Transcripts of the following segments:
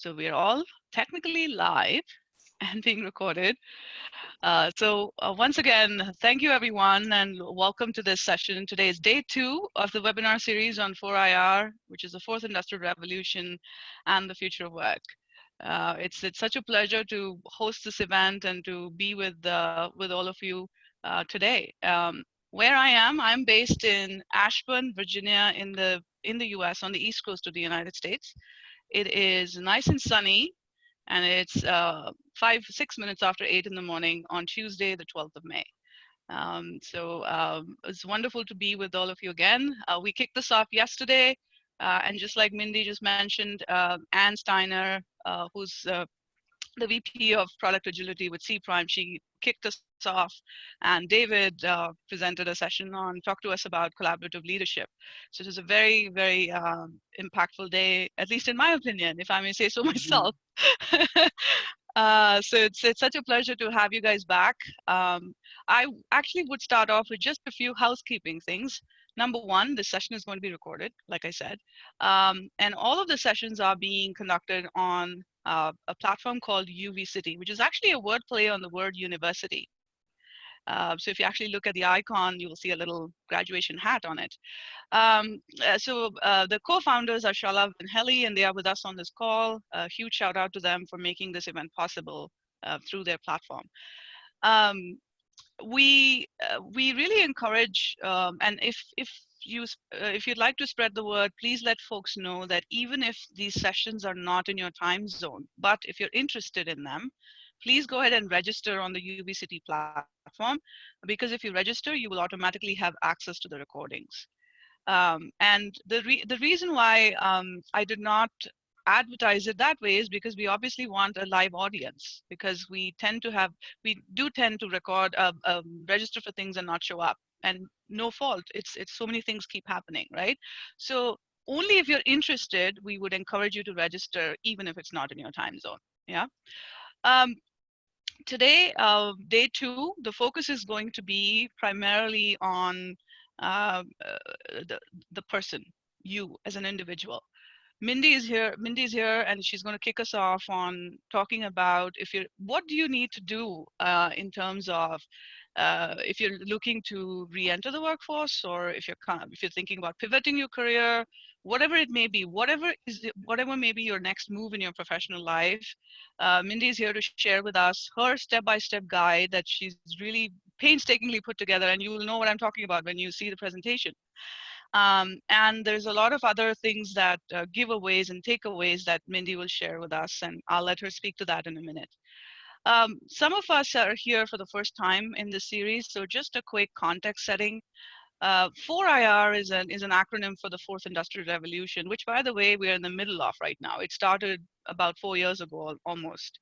So we're all technically live and being recorded. Once again, thank you everyone and welcome to this session. Today is day 2 of the webinar series on 4IR, which is the fourth industrial revolution and the future of work. It's such a pleasure to host this event and to be with all of you today. Where I'm based in Ashburn, Virginia, in the U.S. on the east coast of the United States. It is nice and sunny, and it's 6 minutes after 8 in the morning on Tuesday, the 12th of May. It's wonderful to be with all of you again. We kicked this off yesterday, and just like Mindee just mentioned, Ann Steiner, who's the VP of Product Agility with C Prime, she kicked us off, and David presented a session on Talk to Us about collaborative leadership. So it was a very, very impactful day, at least in my opinion, if I may say so myself. So it's such a pleasure to have you guys back. I actually would start off with just a few housekeeping things. Number one, this session is going to be recorded, like I said, and all of the sessions are being conducted on a platform called UV City, which is actually a wordplay on the word university. So if you actually look at the icon, you will see a little graduation hat on it. The co-founders are Shalav and Heli, and they are with us on this call. A huge shout out to them for making this event possible through their platform. We really encourage, and if you'd like to spread the word, please let folks know that even if these sessions are not in your time zone, but if you're interested in them, please go ahead and register on the UV City platform, because if you register, you will automatically have access to the recordings. And the reason why I did not advertise it that way is because we obviously want a live audience, because we do tend to record, register for things and not show up, and no fault. It's so many things keep happening, right? So only if you're interested, we would encourage you to register, even if it's not in your time zone. Yeah. Today, day 2, the focus is going to be primarily on the person, you as an individual. Mindee is here, and she's going to kick us off on talking about what do you need to do in terms of if you're looking to re-enter the workforce, or if you're thinking about pivoting your career, whatever it may be, whatever may be your next move in your professional life. Mindee is here to share with us her step-by-step guide that she's really painstakingly put together, and you will know what I'm talking about when you see the presentation. And there's a lot of other things that giveaways and takeaways that Mindee will share with us, and I'll let her speak to that in a minute. Some of us are here for the first time in this series, so just a quick context setting. 4IR is an acronym for the fourth industrial revolution, which, by the way, we're in the middle of right now. It started about 4 years ago almost.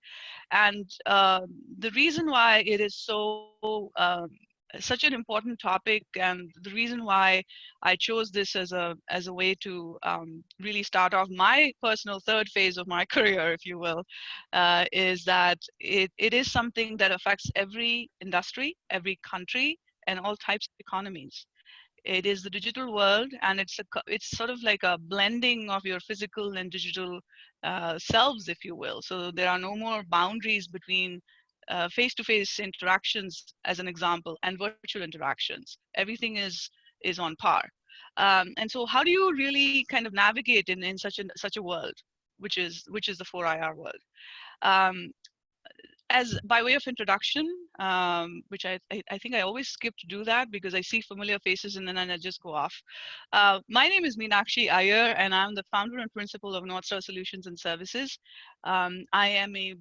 And the reason why it is such an important topic, and the reason why I chose this as a way to really start off my personal third phase of my career, if you will, is that it is something that affects every industry, every country, and all types of economies. It is the digital world, and it's sort of like a blending of your physical and digital selves, if you will. So there are no more boundaries between face-to-face interactions, as an example, and virtual interactions. Everything is on par. And so how do you really kind of navigate in such a world, which is the 4IR world? As by way of introduction, which I think I always skip to do that because I see familiar faces and then I just go off. My name is Meenakshi Iyer, and I'm the founder and principal of North Star Solutions and Services. I am a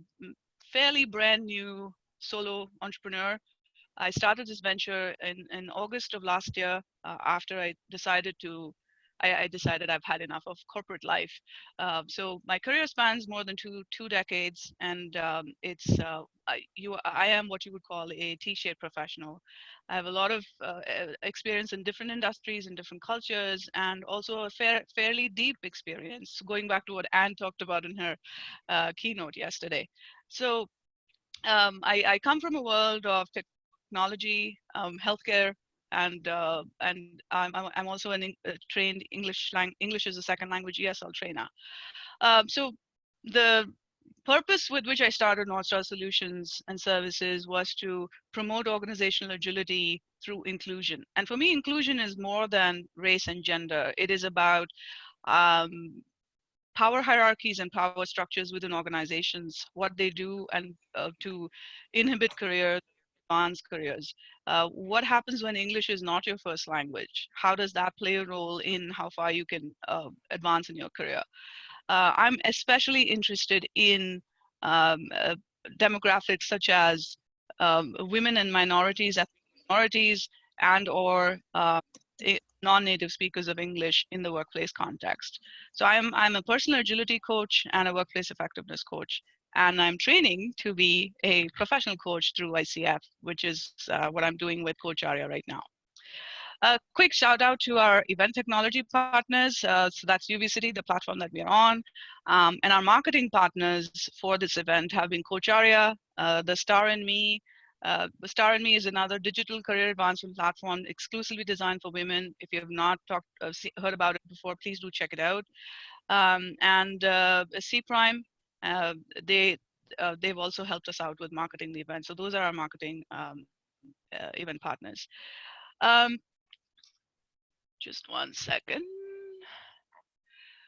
fairly brand new solo entrepreneur. I started this venture in August of last year after I decided I've had enough of corporate life. So my career spans more than two decades, and I am what you would call a T-shaped professional. I have a lot of experience in different industries and different cultures, and also a fairly deep experience, going back to what Anne talked about in her keynote yesterday. So I come from a world of technology, healthcare, and I'm also a trained English as a second language ESL trainer. So the purpose with which I started North Star Solutions and Services was to promote organizational agility through inclusion. And for me, inclusion is more than race and gender. It is about um, power hierarchies and power structures within organizations, what they do and to inhibit careers, advance careers. What happens when English is not your first language? How does that play a role in how far you can advance in your career? I'm especially interested in um, uh, demographics such as women and minorities, ethnic minorities, and or non-native speakers of English in the workplace context. So I'm a personal agility coach and a workplace effectiveness coach, and I'm training to be a professional coach through ICF, which is what I'm doing with Coach Arya right now. A quick shout out to our event technology partners. So that's UV City, the platform that we are on. And our marketing partners for this event have been Coach Arya, The Star in Me. The Star in Me is another digital career advancement platform exclusively designed for women. If you have not heard about it before, please do check it out. And C Prime, uh, they they've also helped us out with marketing the event. So those are our marketing event partners. Um, just one second.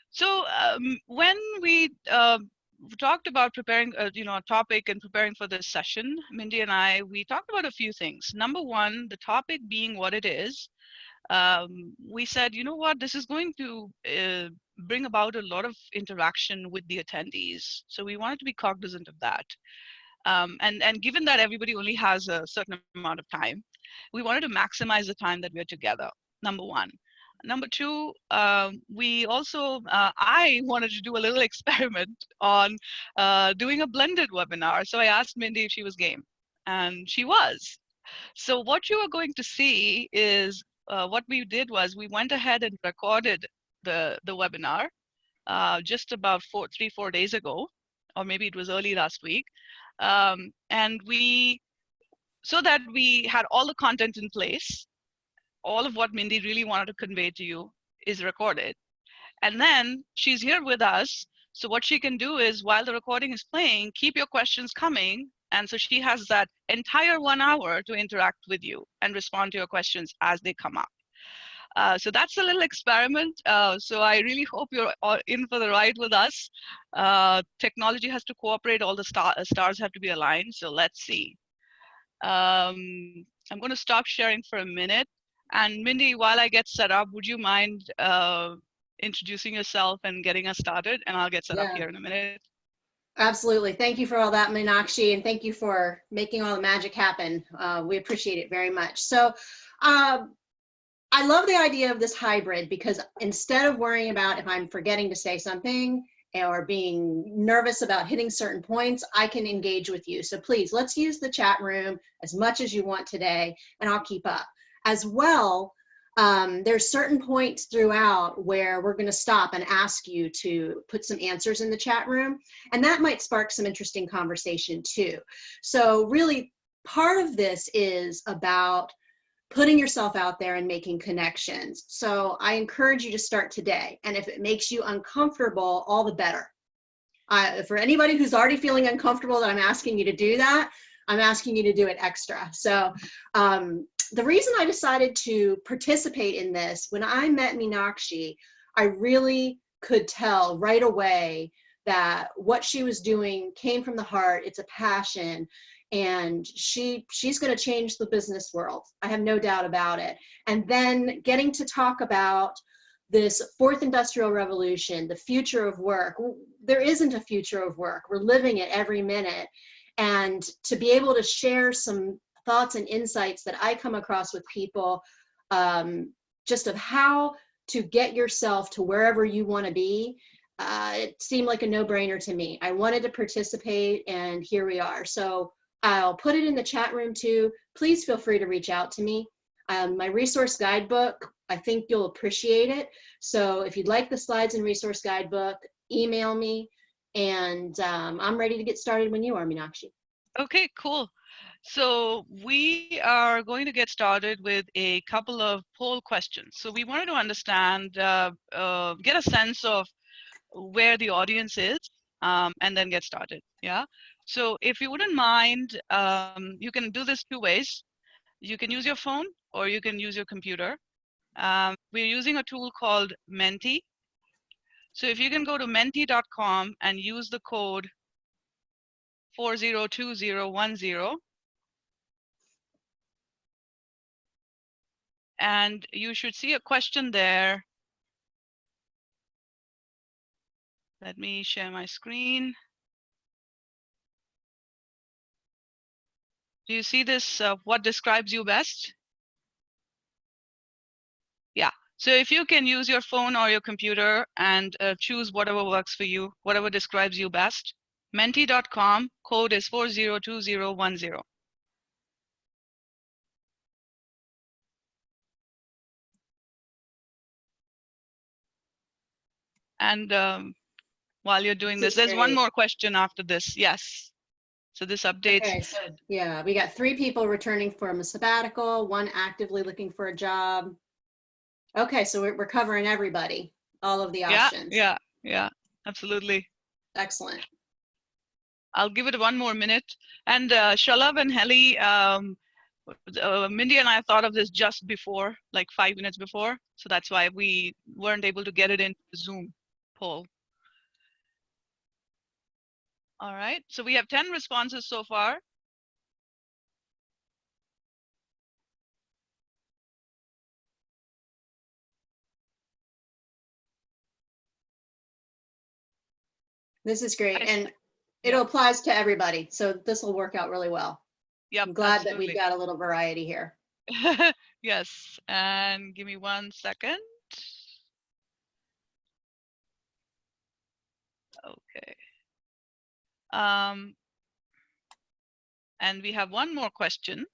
So when we talked about preparing, a topic and preparing for this session, Mindee and I, we talked about a few things. Number one, the topic being what it is. We said, you know what, this is going to bring about a lot of interaction with the attendees. So we wanted to be cognizant of that. And given that everybody only has a certain amount of time, we wanted to maximize the time that we're together. Number one. Number two, we also, I wanted to do a little experiment on doing a blended webinar. So I asked Mindee if she was game, and she was. So what you are going to see is what we did was we went ahead and recorded the webinar just about 4 days ago, or maybe it was early last week. And so that we had all the content in place, all of what Mindee really wanted to convey to you is recorded. And then she's here with us. So what she can do is while the recording is playing, keep your questions coming. And so she has that entire 1 hour to interact with you and respond to your questions as they come up. So that's a little experiment. So I really hope you're all in for the ride with us. Technology has to cooperate. All the stars have to be aligned. So let's see. I'm going to stop sharing for a minute. And Mindee, while I get set up, would you mind introducing yourself and getting us started? And I'll get set up here in a minute. Absolutely. Thank you for all that, Meenakshi, and thank you for making all the magic happen. We appreciate it very much. So I love the idea of this hybrid because instead of worrying about if I'm forgetting to say something or being nervous about hitting certain points, I can engage with you. So please, let's use the chat room as much as you want today, and I'll keep up. As well, there's certain points throughout where we're going to stop and ask you to put some answers in the chat room, and that might spark some interesting conversation too. So really, part of this is about putting yourself out there and making connections. So I encourage you to start today. And if it makes you uncomfortable, all the better. For anybody who's already feeling uncomfortable that I'm asking you to do that, I'm asking you to do it extra. So the reason I decided to participate in this, when I met Meenakshi, I really could tell right away that what she was doing came from the heart. It's a passion. And she's going to change the business world. I have no doubt about it. And then getting to talk about this fourth industrial revolution, the future of work. There isn't a future of work. We're living it every minute. And to be able to share some thoughts and insights that I come across with people, just of how to get yourself to wherever you want to be, it seemed like a no-brainer to me. I wanted to participate, and here we are. So I'll put it in the chat room too. Please feel free to reach out to me. My resource guidebook, I think you'll appreciate it. So if you'd like the slides and resource guidebook, email me, and I'm ready to get started when you are, Meenakshi. Okay, cool. So we are going to get started with a couple of poll questions. So we wanted to understand, get a sense of where the audience is. and then get started. Yeah. So if you wouldn't mind, you can do this two ways. You can use your phone or you can use your computer. We're using a tool called Mindee. So if you can go to Mindee.com and use the code 402010, and you should see a question there. Let me share my screen. Do you see this? What describes you best? Yeah. So if you can use your phone or your computer and choose whatever works for you, whatever describes you best. Mindee.com, code is 402010. And while you're doing This this, is there's one great. more question after this. Yes. So this updates. Okay, so yeah, we got 3 people returning from a sabbatical, 1 actively looking for a job. Okay, so we're covering everybody, all of the Yeah, options. yeah, yeah, absolutely. Excellent. I'll give it one more minute. And Shalab and Heli, Mindee and I thought of this just before, like 5 minutes before. So that's why we weren't able to get it into the Zoom poll. All right. So we have 10 responses so far. This is great. And it Yep. applies to everybody. So this will work out really well. Yep. I'm glad that we've Absolutely. got a little variety here. Yes. And give me 1 second. Okay. Um, and we have one more question.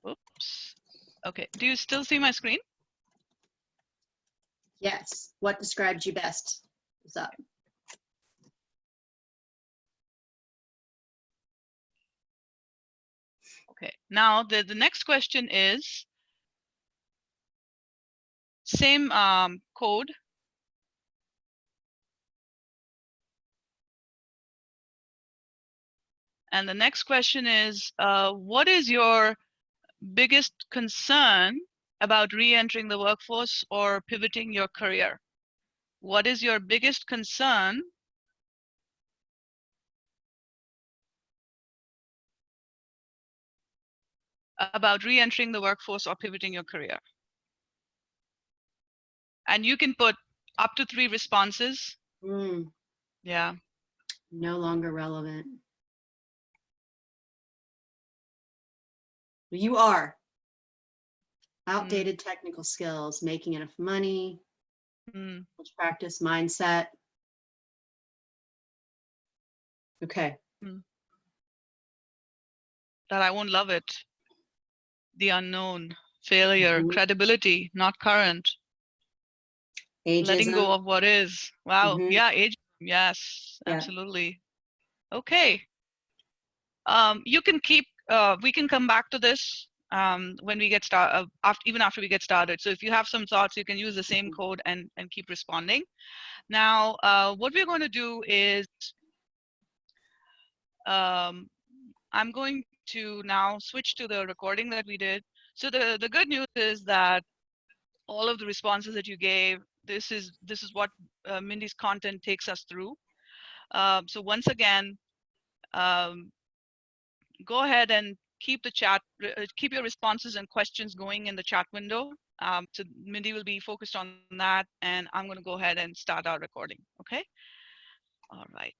Oops. Okay. Do you still see my screen? Yes. What describes you best is up. Okay. Now the next question is same code. And the next question is, what is your biggest concern about re-entering the workforce or pivoting your career? What is your biggest concern about re-entering the workforce or pivoting your career? And you can put up to 3 responses. Yeah. No longer relevant. You are. Outdated technical skills, making enough money, practice mindset. Okay. That I won't love it. The unknown, failure, credibility, not current. Letting go Ageism. of what is. Wow. Yeah, age. Yes, Yeah. absolutely. Okay. You can keep, we can come back to this when we get started, even after we get started. So if you have some thoughts, you can use the same code and keep responding. Now, what we're going to do is, I'm going to now switch to the recording that we did. So the good news is that all of the responses that you gave, this is what Mindee's content takes us through. So once again, go ahead and keep the chat, keep your responses and questions going in the chat window. So Mindee will be focused on that, and I'm going to go ahead and start our recording. Okay. All right.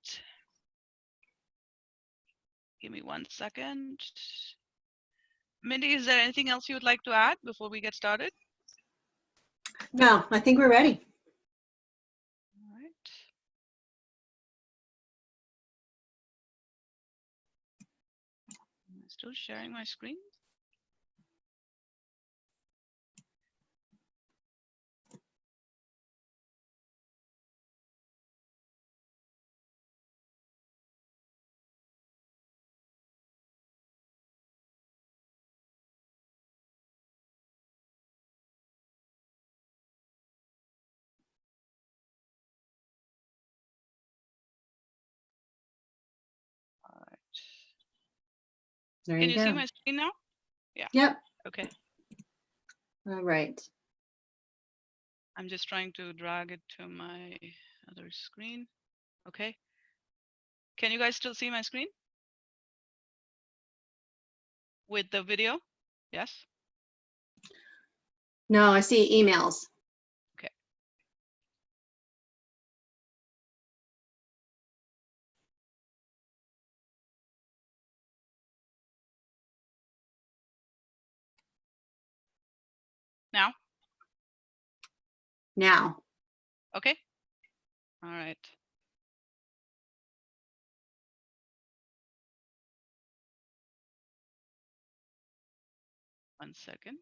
Give me 1 second. Mindee, is there anything else you would like to add before we get started? No, I think we're ready. All right. Am I still sharing my screen? There Can you you see go. my screen now? Yeah. Yep. Okay. All right. I'm just trying to drag it to my other screen. Okay. Can you guys still see my screen with the video? Yes. No, I see emails. Okay. Now? Now. Okay. All right. One second.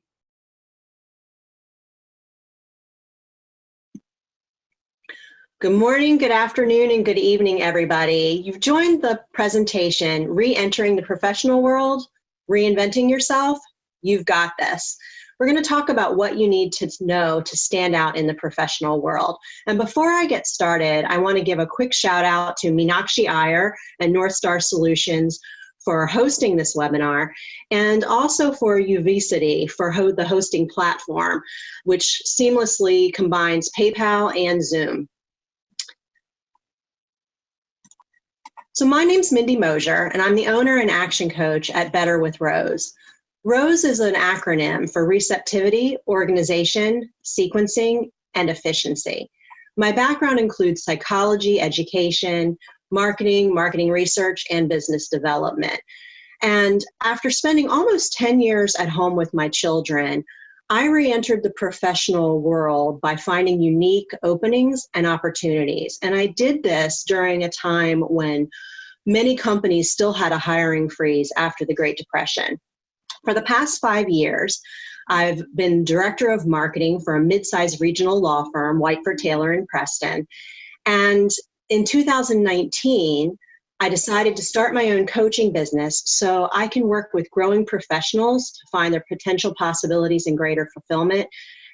Good morning, good afternoon, and good evening, everybody. You've joined the presentation, Re-Entering the Professional World, Reinventing Yourself. You've got this. We're going to talk about what you need to know to stand out in the professional world. And before I get started, I want to give a quick shout out to Meenakshi Iyer and North Star Solutions for hosting this webinar, and also for Uvicity for the hosting platform, which seamlessly combines PayPal and Zoom. So my name's Mindee Mosher, and I'm the owner and action coach at Better with ROSE. ROSE is an acronym for receptivity, organization, sequencing, and efficiency. My background includes psychology, education, marketing research, and business development. And after spending almost 10 years at home with my children, I re-entered the professional world by finding unique openings and opportunities. And I did this during a time when many companies still had a hiring freeze after the Great Depression. For the past 5 years, I've been director of marketing for a mid-sized regional law firm, Whiteford Taylor in Preston. And in 2019, I decided to start my own coaching business so I can work with growing professionals to find their potential possibilities and greater fulfillment.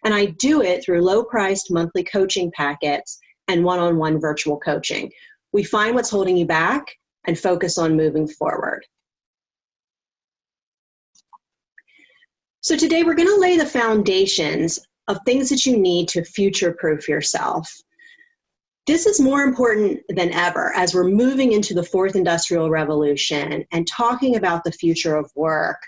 And I do it through low-priced monthly coaching packets and one-on-one virtual coaching. We find what's holding you back and focus on moving forward. So today we're going to lay the foundations of things that you need to future-proof yourself. This is more important than ever as we're moving into the fourth industrial revolution and talking about the future of work.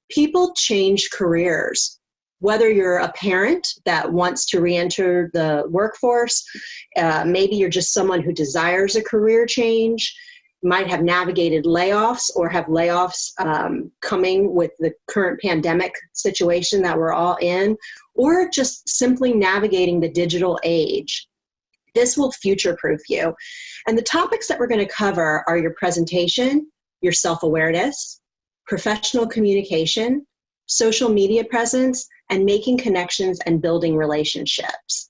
People change careers. Whether you're a parent that wants to re-enter the workforce, maybe you're just someone who desires a career change, might have navigated layoffs or have layoffs coming with the current pandemic situation that we're all in, or just simply navigating the digital age. This will future-proof you. And the topics that we're going to cover are your presentation, your self-awareness, professional communication, social media presence, and making connections and building relationships.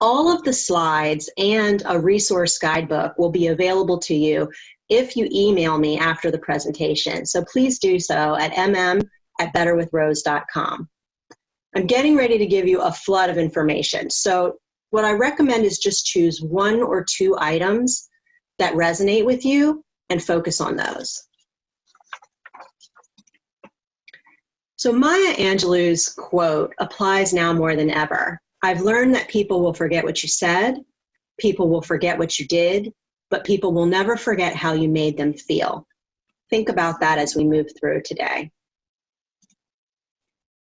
All of the slides and a resource guidebook will be available to you if you email me after the presentation. So please do so at mm@betterwithrose.com. I'm getting ready to give you a flood of information. So what I recommend is just choose 1 or 2 items that resonate with you and focus on those. So Maya Angelou's quote applies now more than ever. I've learned that people will forget what you said, people will forget what you did, but people will never forget how you made them feel. Think about that as we move through today.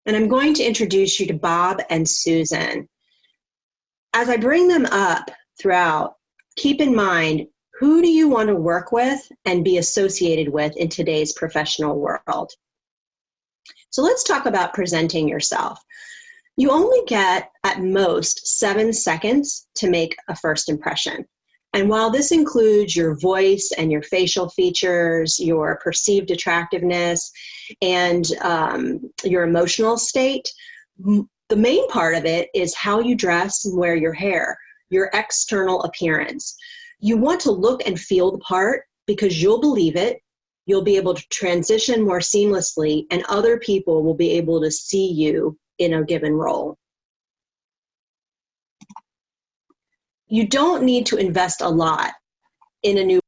And I'm going to introduce you to Bob and Susan. As I bring them up throughout, keep in mind, who do you want to work with and be associated with in today's professional world? So let's talk about presenting yourself. You only get at most 7 seconds to make a first impression. And while this includes your voice and your facial features, your perceived attractiveness, and your emotional state, the main part of it is how you dress and wear your hair, your external appearance. You want to look and feel the part because you'll believe it, you'll be able to transition more seamlessly, and other people will be able to see you in a given role. You don't need to invest a lot in a new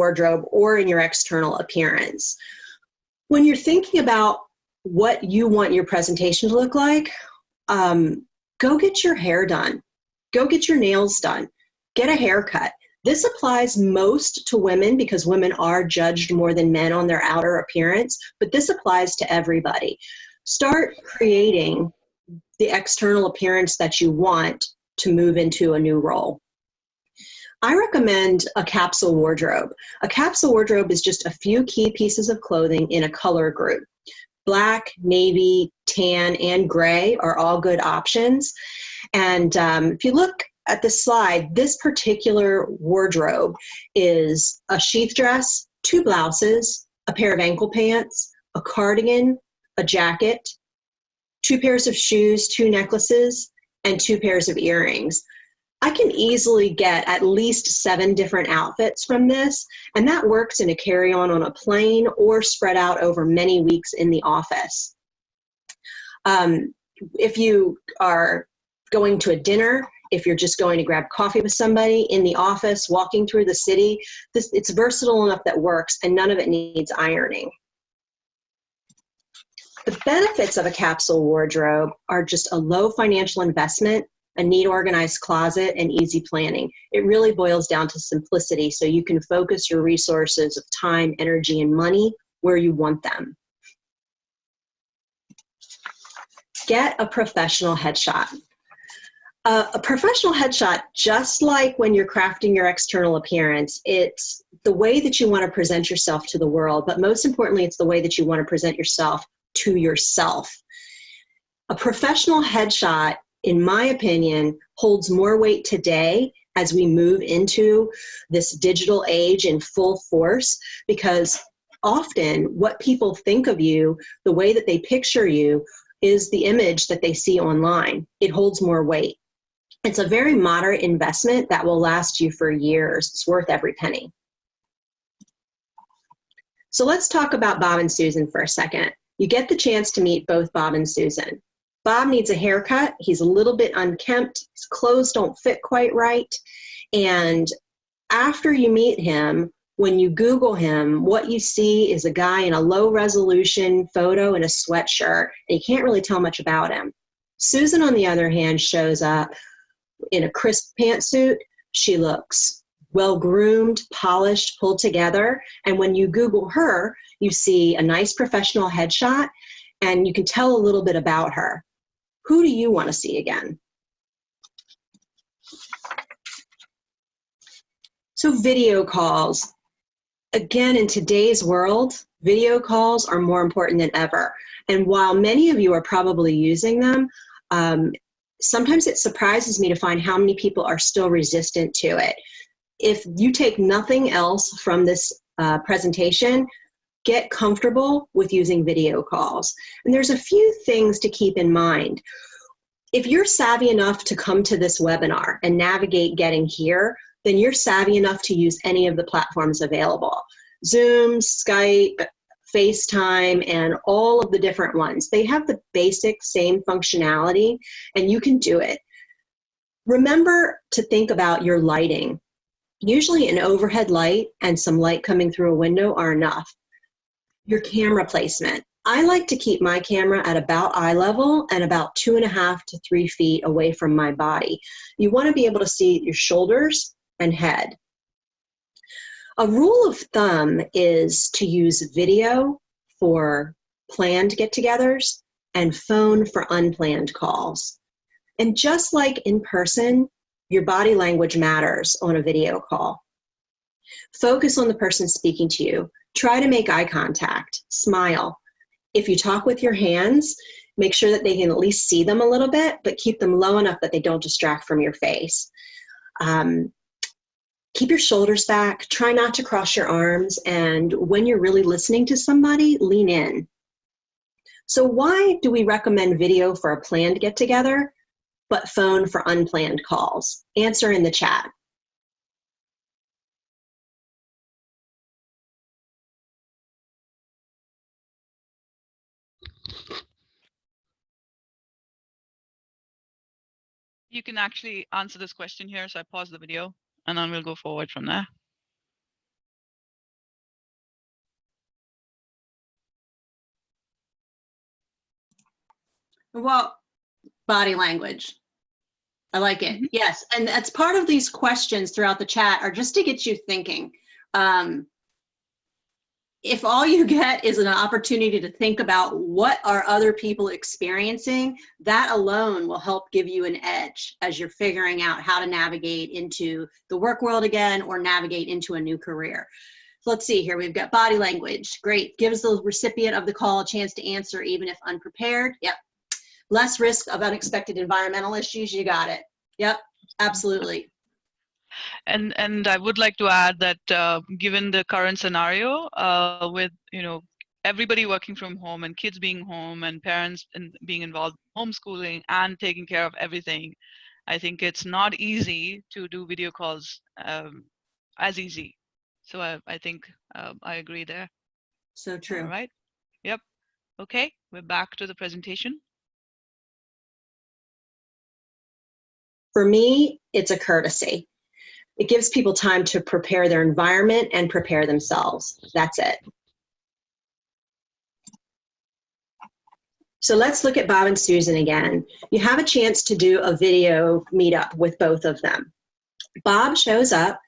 wardrobe or in your external appearance. When you're thinking about what you want your presentation to look like, go get your hair done. Go get your nails done. Get a haircut. This applies most to women because women are judged more than men on their outer appearance, but this applies to everybody. Start creating the external appearance that you want to move into a new role. I recommend a capsule wardrobe. A capsule wardrobe is just a few key pieces of clothing in a color group. Black, navy, tan, and gray are all good options. And if you look at the slide, this particular wardrobe is a sheath dress, 2 blouses, a pair of ankle pants, a cardigan, a jacket, 2 pairs of shoes, 2 necklaces, and 2 pairs of earrings. I can easily get at least 7 different outfits from this, and that works in a carry-on on a plane or spread out over many weeks in the office. If you are going to a dinner, if you're just going to grab coffee with somebody in the office, walking through the city, it's versatile enough that works, and none of it needs ironing. The benefits of a capsule wardrobe are just a low financial investment, a neat organized closet, and easy planning. It really boils down to simplicity so you can focus your resources of time, energy, and money where you want them. Get a professional headshot. A professional headshot, just like when you're crafting your external appearance, it's the way that you want to present yourself to the world, but most importantly, it's the way that you want to present yourself to yourself. A professional headshot, in my opinion, holds more weight today as we move into this digital age in full force, because often what people think of you, the way that they picture you, is the image that they see online. It holds more weight. It's a very moderate investment that will last you for years. It's worth every penny. So let's talk about Bob and Susan for a second. You get the chance to meet both Bob and Susan. Bob needs a haircut. He's a little bit unkempt. His clothes don't fit quite right. And after you meet him, when you Google him, what you see is a guy in a low resolution photo in a sweatshirt, and you can't really tell much about him. Susan, on the other hand, shows up in a crisp pantsuit. She looks well-groomed, polished, pulled together. And when you Google her, you see a nice professional headshot, and you can tell a little bit about her. Who do you want to see again? So video calls. Again, in today's world, video calls are more important than ever. And while many of you are probably using them, sometimes it surprises me to find how many people are still resistant to it. If you take nothing else from this presentation, get comfortable with using video calls. And there's a few things to keep in mind. If you're savvy enough to come to this webinar and navigate getting here, then you're savvy enough to use any of the platforms available. Zoom, Skype, FaceTime, and all of the different ones. They have the basic same functionality, and you can do it. Remember to think about your lighting. Usually an overhead light and some light coming through a window are enough. Your camera placement. I like to keep my camera at about eye level and about 2.5 to 3 feet away from my body. You want to be able to see your shoulders and head. A rule of thumb is to use video for planned get-togethers and phone for unplanned calls. And just like in person, your body language matters on a video call. Focus on the person speaking to you. Try to make eye contact. Smile. If you talk with your hands, make sure that they can at least see them a little bit, but keep them low enough that they don't distract from your face. Keep your shoulders back. Try not to cross your arms. And when you're really listening to somebody, lean in. So why do we recommend video for a planned get-together, but phone for unplanned calls? Answer in the chat. You can actually answer this question here. So I pause the video and then we'll go forward from there. Well, body language. I like it. Mhm. Yes. And that's part of these questions throughout the chat are just to get you thinking. If all you get is an opportunity to think about what are other people experiencing, that alone will help give you an edge as you're figuring out how to navigate into the work world again or navigate into a new career. So let's see here. We've got body language. Great. Gives the recipient of the call a chance to answer even if unprepared. Yep. Less risk of unexpected environmental issues. You got it. Yep. Absolutely. And I would like to add that given the current scenario with everybody working from home and kids being home and parents being involved in homeschooling and taking care of everything, I think it's not easy to do video calls as easy. So I think I agree there. So All true. right. Yep. Okay, we're back to the presentation. For me, it's a courtesy. It gives people time to prepare their environment and prepare themselves. That's it. So let's look at Bob and Susan again. You have a chance to do a video meetup with both of them. Bob shows up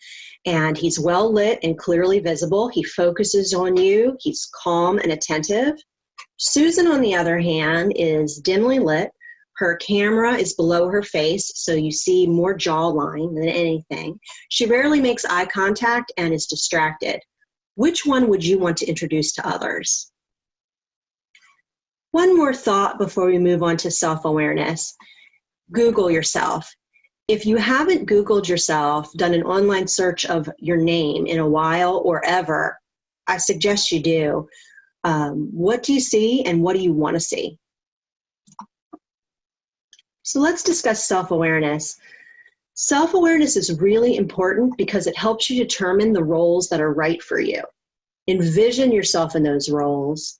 and he's well lit and clearly visible. He focuses on you. He's calm and attentive. Susan, on the other hand, is dimly lit. Her camera is below her face, so you see more jawline than anything. She rarely makes eye contact and is distracted. Which one would you want to introduce to others? One more thought before we move on to self-awareness. Google yourself. If you haven't Googled yourself, done an online search of your name in a while or ever, I suggest you do. What do you see and what do you want to see? So let's discuss self-awareness. Self-awareness is really important because it helps you determine the roles that are right for you. Envision yourself in those roles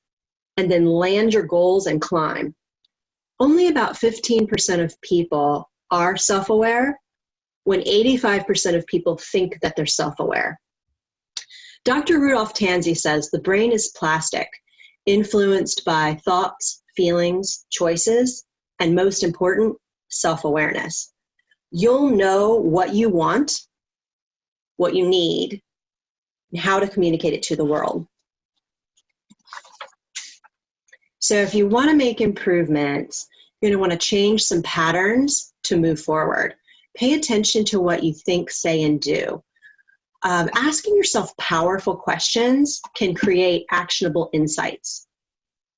and then land your goals and climb. Only about 15% of people are self-aware when 85% of people think that they're self-aware. Dr. Rudolph Tanzi says the brain is plastic, influenced by thoughts, feelings, choices, and most important, self-awareness. You'll know what you want, what you need, and how to communicate it to the world. So if you want to make improvements, you're going to want to change some patterns to move forward. Pay attention to what you think, say, and do. Asking yourself powerful questions can create actionable insights.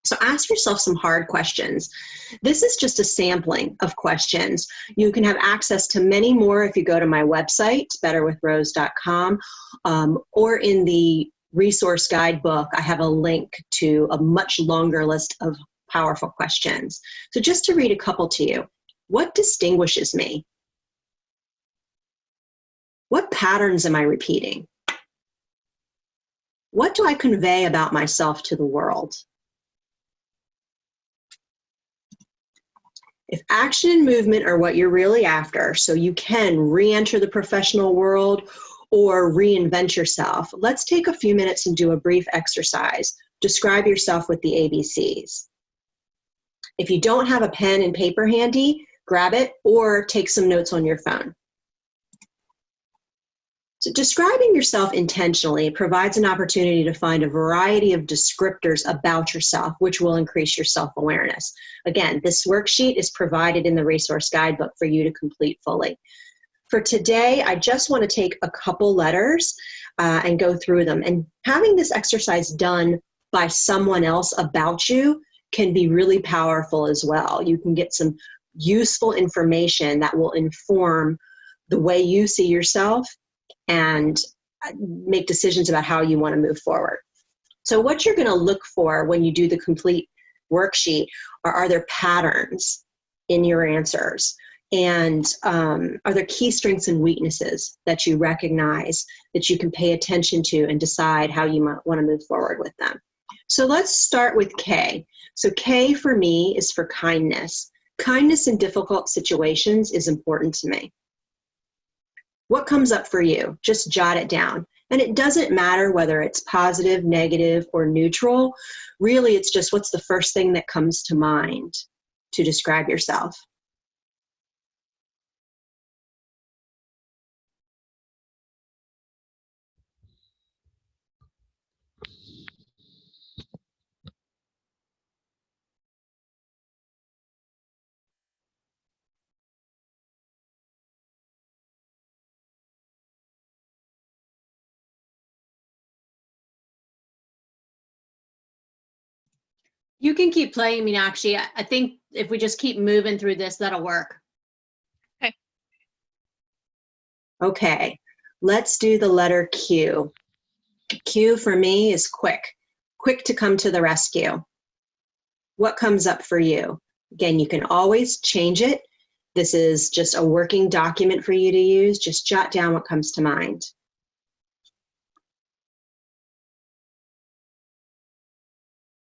So ask yourself some hard questions. This is just a sampling of questions. You can have access to many more if you go to my website, betterwithrose.com, or in the resource guidebook, I have a link to a much longer list of powerful questions. So just to read a couple to you. What distinguishes me? What patterns am I repeating? What do I convey about myself to the world? If action and movement are what you're really after, so you can re-enter the professional world or reinvent yourself, let's take a few minutes and do a brief exercise. Describe yourself with the ABCs. If you don't have a pen and paper handy, grab it or take some notes on your phone. So describing yourself intentionally provides an opportunity to find a variety of descriptors about yourself, which will increase your self-awareness. Again, this worksheet is provided in the resource guidebook for you to complete fully. For today, I just want to take a couple letters and go through them. And having this exercise done by someone else about you can be really powerful as well. You can get some useful information that will inform the way you see yourself and make decisions about how you want to move forward. So what you're going to look for when you do the complete worksheet are there patterns in your answers? And are there key strengths and weaknesses that you recognize that you can pay attention to and decide how you might want to move forward with them? So let's start with K. So K for me is for kindness. Kindness in difficult situations is important to me. What comes up for you? Just jot it down. And it doesn't matter whether it's positive, negative, or neutral. Really, it's just what's the first thing that comes to mind to describe yourself? You can keep playing, Meenakshi. I think if we just keep moving through this, that'll work. Okay. Okay, let's do the letter Q. Q for me is quick to come to the rescue. What comes up for you? Again, you can always change it. This is just a working document for you to use. Just jot down what comes to mind.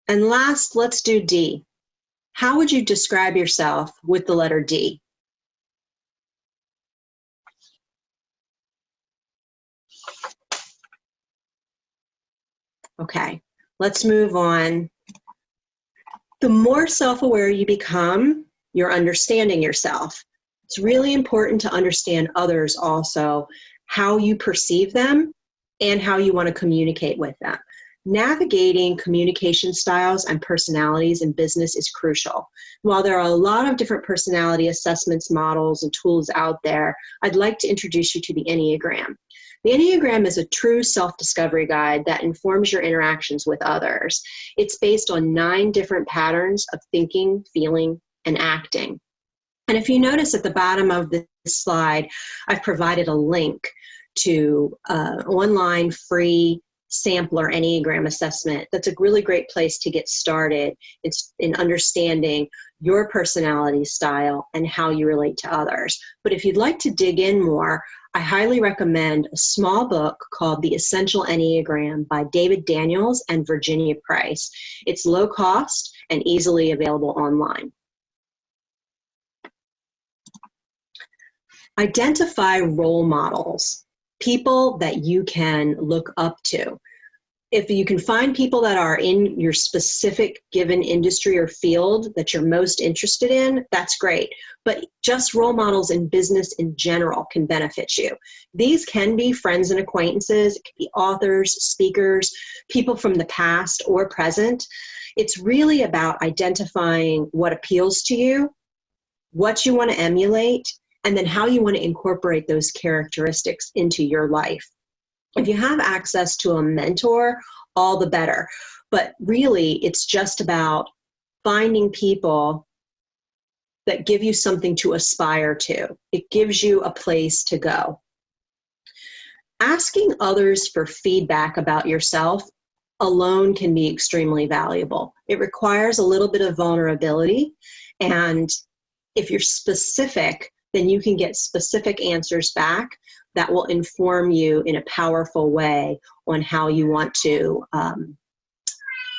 And last, let's do D. How would you describe yourself with the letter D? Okay, let's move on. The more self-aware you become, you're understanding yourself. It's really important to understand others also, how you perceive them and how you want to communicate with them. Navigating communication styles and personalities in business is crucial. While there are a lot of different personality assessments, models, and tools out there, I'd like to introduce you to the Enneagram. The Enneagram is a true self-discovery guide that informs your interactions with others. It's based on 9 different patterns of thinking, feeling, and acting. And if you notice at the bottom of this slide, I've provided a link to an online free sampler Enneagram assessment. That's a really great place to get started. It's in understanding your personality style and how you relate to others. But if you'd like to dig in more, I highly recommend a small book called The Essential Enneagram by David Daniels and Virginia Price. It's low cost and easily available online. Identify role models, people that you can look up to. If you can find people that are in your specific given industry or field that you're most interested in, that's great. But just role models in business in general can benefit you. These can be friends and acquaintances, it could be authors, speakers, people from the past or present. It's really about identifying what appeals to you, what you want to emulate, and then how you want to incorporate those characteristics into your life. If you have access to a mentor, all the better. But really, it's just about finding people that give you something to aspire to. It gives you a place to go. Asking others for feedback about yourself alone can be extremely valuable. It requires a little bit of vulnerability, and if you're specific, then you can get specific answers back that will inform you in a powerful way on how you want to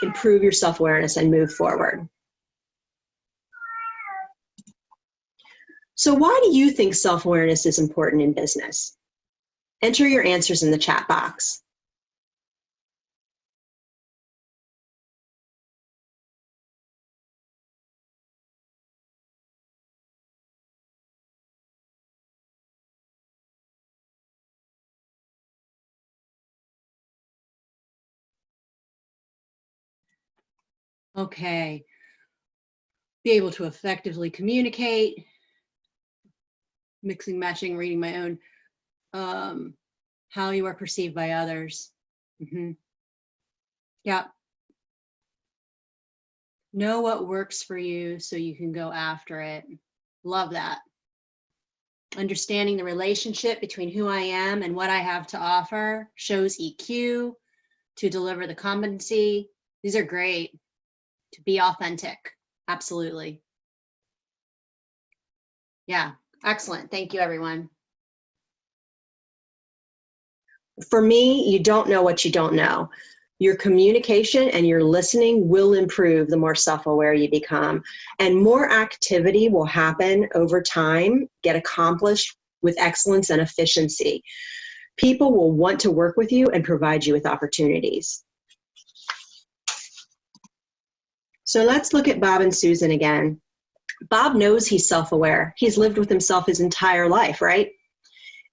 improve your self-awareness and move forward. So why do you think self-awareness is important in business? Enter your answers in the chat box. Okay. Be able to effectively communicate, mixing, matching, reading my own, how you are perceived by others. Yeah. Know what works for you so you can go after it. Love that. Understanding the relationship between who I am and what I have to offer, shows EQ to deliver the competency. These are great. To be authentic. Absolutely. Yeah, excellent. Thank you, everyone. For me, you don't know what you don't know. Your communication and your listening will improve the more self-aware you become, and more activity will happen over time, get accomplished with excellence and efficiency. People will want to work with you and provide you with opportunities. So let's look at Bob and Susan again. Bob knows he's self-aware. He's lived with himself his entire life, right?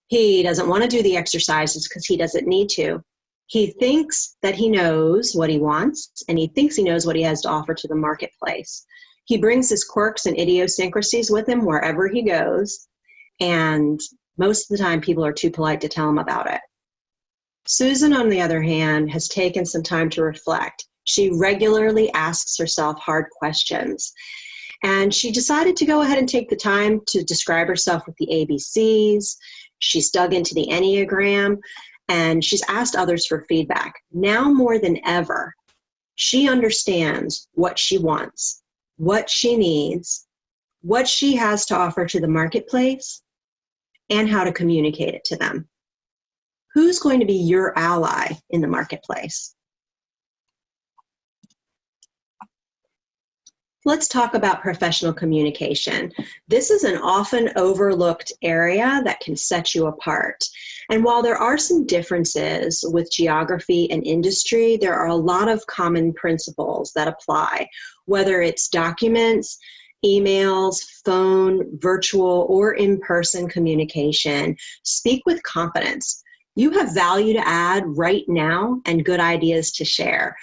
He doesn't want to do the exercises because he doesn't need to. He thinks that he knows what he wants, and he thinks he knows what he has to offer to the marketplace. He brings his quirks and idiosyncrasies with him wherever he goes, and most of the time people are too polite to tell him about it. Susan, on the other hand, has taken some time to reflect. She regularly asks herself hard questions. And she decided to go ahead and take the time to describe herself with the ABCs. She's dug into the Enneagram, and she's asked others for feedback. Now more than ever, she understands what she wants, what she needs, what she has to offer to the marketplace, and how to communicate it to them. Who's going to be your ally in the marketplace? Let's talk about professional communication. This is an often overlooked area that can set you apart. And while there are some differences with geography and industry, there are a lot of common principles that apply, whether it's documents, emails, phone, virtual, or in-person communication. Speak with confidence. You have value to add right now and good ideas to share.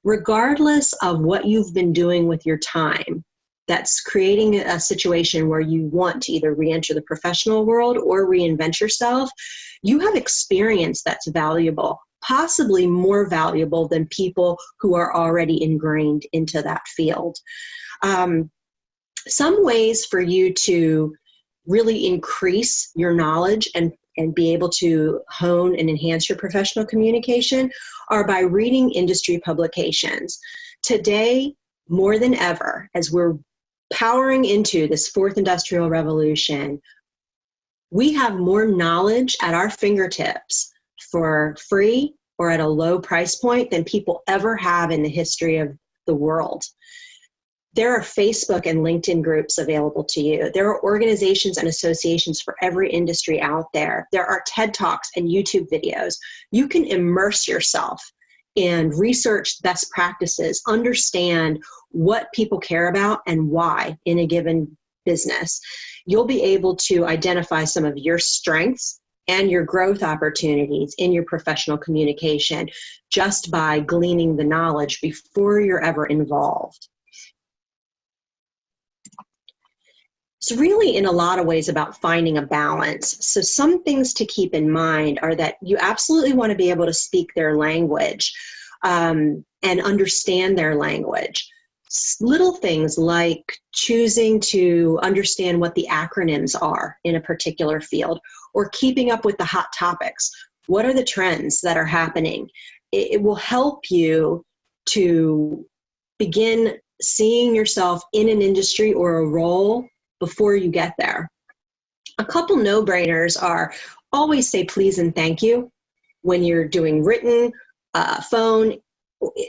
Regardless of what you've been doing with your time, that's creating a situation where you want to either re-enter the professional world or reinvent yourself, you have experience that's valuable, possibly more valuable than people who are already ingrained into that field. Some ways for you to really increase your knowledge and be able to hone and enhance your professional communication are by reading industry publications. Today, more than ever, as we're powering into this fourth industrial revolution, we have more knowledge at our fingertips for free or at a low price point than people ever have in the history of the world. There are Facebook and LinkedIn groups available to you. There are organizations and associations for every industry out there. There are TED Talks and YouTube videos. You can immerse yourself in research best practices, understand what people care about and why in a given business. You'll be able to identify some of your strengths and your growth opportunities in your professional communication just by gleaning the knowledge before you're ever involved. It's really in a lot of ways about finding a balance. So some things to keep in mind are that you absolutely want to be able to speak their language and understand their language. Little things like choosing to understand what the acronyms are in a particular field or keeping up with the hot topics. What are the trends that are happening? It will help you to begin seeing yourself in an industry or a role before you get there. A couple no-brainers are always say please and thank you when you're doing written, phone,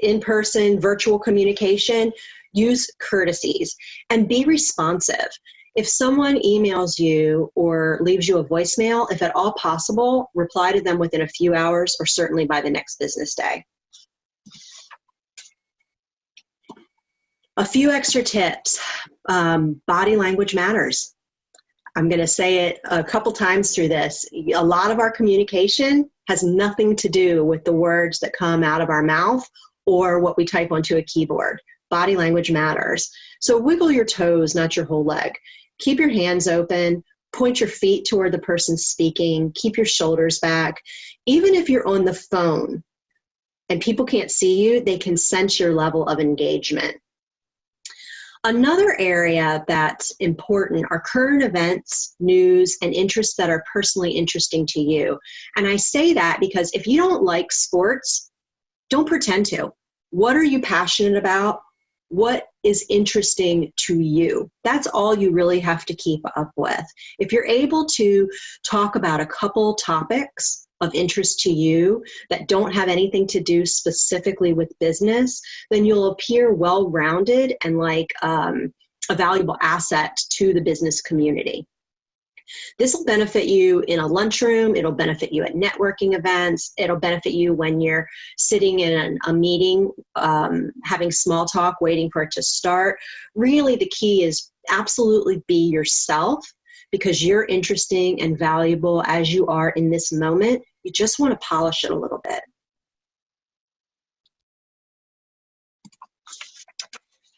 in-person, virtual communication. Use courtesies and be responsive. If someone emails you or leaves you a voicemail, if at all possible, reply to them within a few hours or certainly by the next business day. A few extra tips. Body language matters. I'm going to say it a couple times through this. A lot of our communication has nothing to do with the words that come out of our mouth or what we type onto a keyboard. Body language matters. So wiggle your toes, not your whole leg. Keep your hands open. Point your feet toward the person speaking. Keep your shoulders back. Even if you're on the phone and people can't see you, they can sense your level of engagement. Another area that's important are current events, news, and interests that are personally interesting to you. And I say that because if you don't like sports, don't pretend to. What are you passionate about? What is interesting to you? That's all you really have to keep up with. If you're able to talk about a couple topics of interest to you that don't have anything to do specifically with business, then you'll appear well-rounded and like a valuable asset to the business community. This will benefit you in a lunchroom. It'll benefit you at networking events. It'll benefit you when you're sitting in a meeting, having small talk, waiting for it to start. Really, the key is absolutely be yourself because you're interesting and valuable as you are in this moment. You just want to polish it a little bit.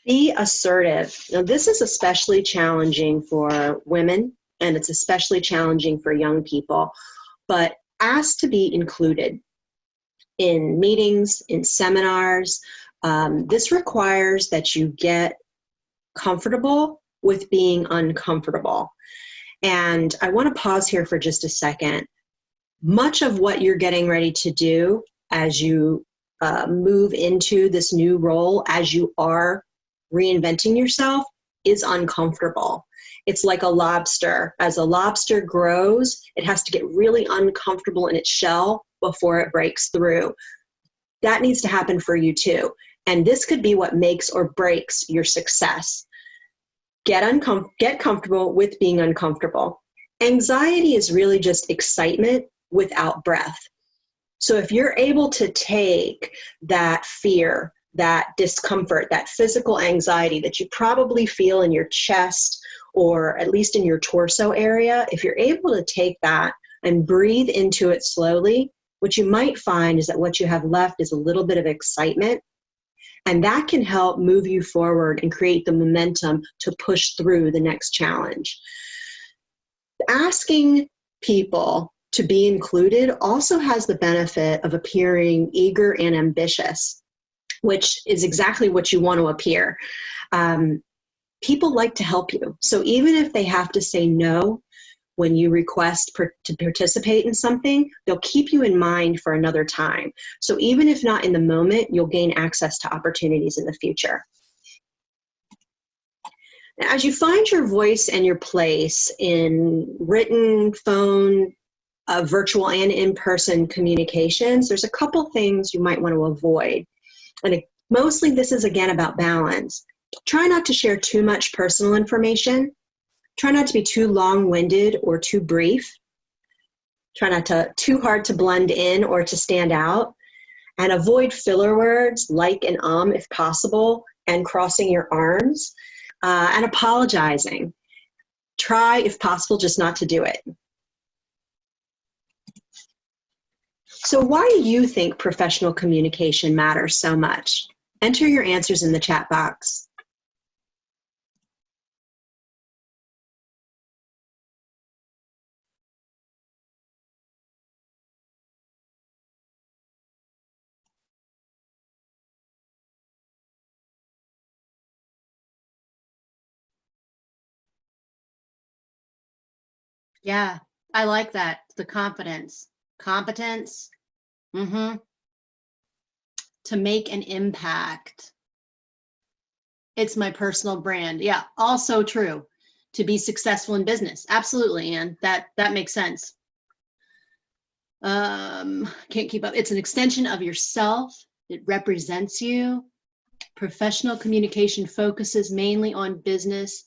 Be assertive. Now, this is especially challenging for women, and it's especially challenging for young people, but ask to be included in meetings, in seminars. This requires that you get comfortable with being uncomfortable. And I want to pause here for just a second. Much of what you're getting ready to do as you move into this new role, as you are reinventing yourself, is uncomfortable. It's like a lobster. As a lobster grows, it has to get really uncomfortable in its shell before it breaks through. That needs to happen for you too. And this could be what makes or breaks your success. Get comfortable with being uncomfortable. Anxiety is really just excitement without breath. So if you're able to take that fear, that discomfort, that physical anxiety that you probably feel in your chest or at least in your torso area, if you're able to take that and breathe into it slowly, what you might find is that what you have left is a little bit of excitement. And that can help move you forward and create the momentum to push through the next challenge. Asking people to be included also has the benefit of appearing eager and ambitious, which is exactly what you want to appear. People like to help you. So even if they have to say no when you request to participate in something, they'll keep you in mind for another time. So even if not in the moment, you'll gain access to opportunities in the future. Now, as you find your voice and your place in written, phone, virtual, and in-person communications, there's a couple things you might want to avoid. And mostly this is, again, about balance. Try not to share too much personal information. Try not to be too long-winded or too brief. Try not to too hard to blend in or to stand out. And avoid filler words like and if possible, and crossing your arms, and apologizing. Try, if possible, just not to do it. So why do you think professional communication matters so much? Enter your answers in the chat box. Yeah, I like that. The confidence. Competence. To make an impact. It's my personal brand. Yeah, also true. To be successful in business. Absolutely, Anne. That makes sense. Can't keep up. It's an extension of yourself. It represents you. Professional communication focuses mainly on business,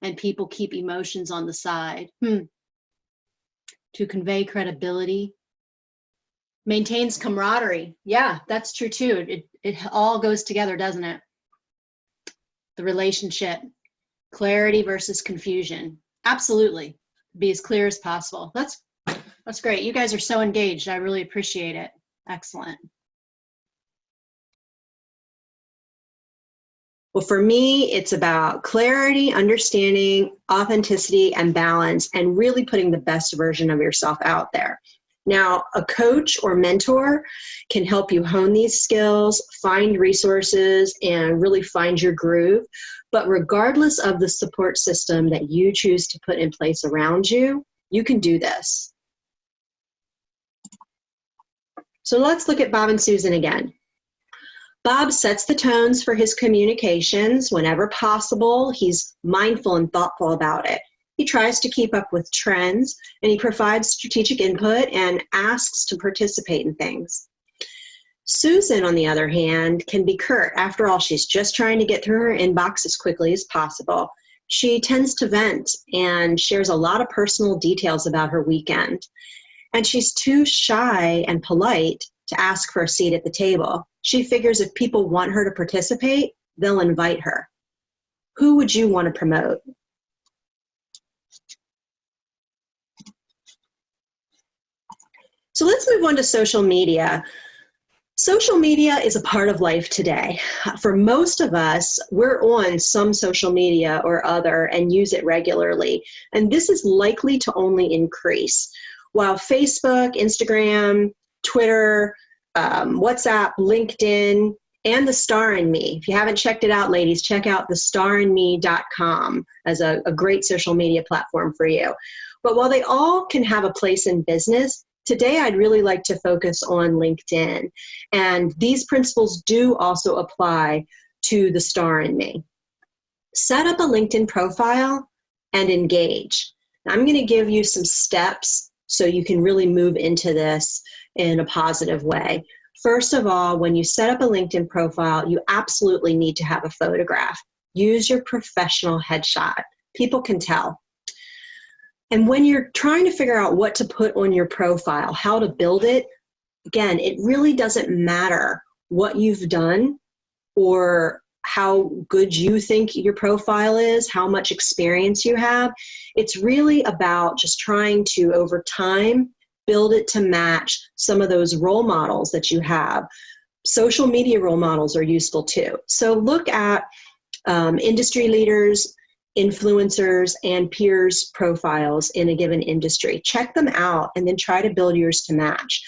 and people keep emotions on the side. To convey credibility. Maintains camaraderie. Yeah, that's true too. It all goes together, doesn't it? The relationship. Clarity versus confusion. Absolutely. Be as clear as possible. That's great. You guys are so engaged. I really appreciate it. Excellent. Well, for me, it's about clarity, understanding, authenticity, and balance, and really putting the best version of yourself out there. Now, a coach or mentor can help you hone these skills, find resources, and really find your groove. But regardless of the support system that you choose to put in place around you, you can do this. So let's look at Bob and Susan again. Bob sets the tones for his communications whenever possible. He's mindful and thoughtful about it. He tries to keep up with trends, and he provides strategic input and asks to participate in things. Susan, on the other hand, can be curt. After all, she's just trying to get through her inbox as quickly as possible. She tends to vent and shares a lot of personal details about her weekend. And she's too shy and polite to ask for a seat at the table. She figures if people want her to participate, they'll invite her. Who would you want to promote? So let's move on to social media. Social media is a part of life today. For most of us, we're on some social media or other and use it regularly. And this is likely to only increase. While Facebook, Instagram, Twitter, WhatsApp, LinkedIn, and the Star in Me. If you haven't checked it out, ladies, check out thestarinme.com as a great social media platform for you. But while they all can have a place in business, today I'd really like to focus on LinkedIn. And these principles do also apply to the Star in Me. Set up a LinkedIn profile and engage. I'm going to give you some steps so you can really move into this in a positive way. First of all, when you set up a LinkedIn profile, you absolutely need to have a photograph. Use your professional headshot. People can tell. And when you're trying to figure out what to put on your profile, how to build it, again, it really doesn't matter what you've done or how good you think your profile is, how much experience you have. It's really about just trying to, over time, build it to match some of those role models that you have. Social media role models are useful too. So look at industry leaders, influencers, and peers' profiles in a given industry. Check them out and then try to build yours to match.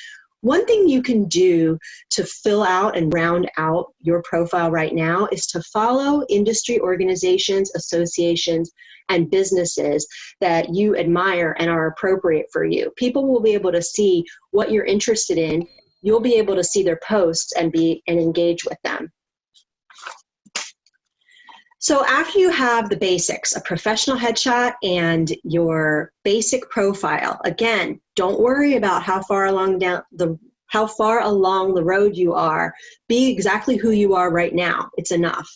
One thing you can do to fill out and round out your profile right now is to follow industry organizations, associations, and businesses that you admire and are appropriate for you. People will be able to see what you're interested in. You'll be able to see their posts and engage with them. So after you have the basics, a professional headshot and your basic profile, again, don't worry about how far along the road you are. Be exactly who you are right now. It's enough.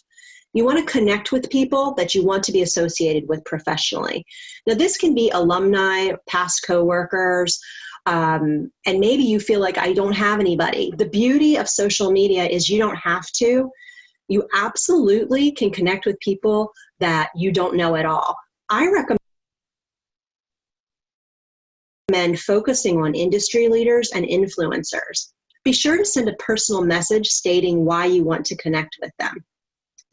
You want to connect with people that you want to be associated with professionally. Now, this can be alumni, past coworkers, and maybe you feel like I don't have anybody. The beauty of social media is you don't have to. You absolutely can connect with people that you don't know at all. I recommend focusing on industry leaders and influencers. Be sure to send a personal message stating why you want to connect with them.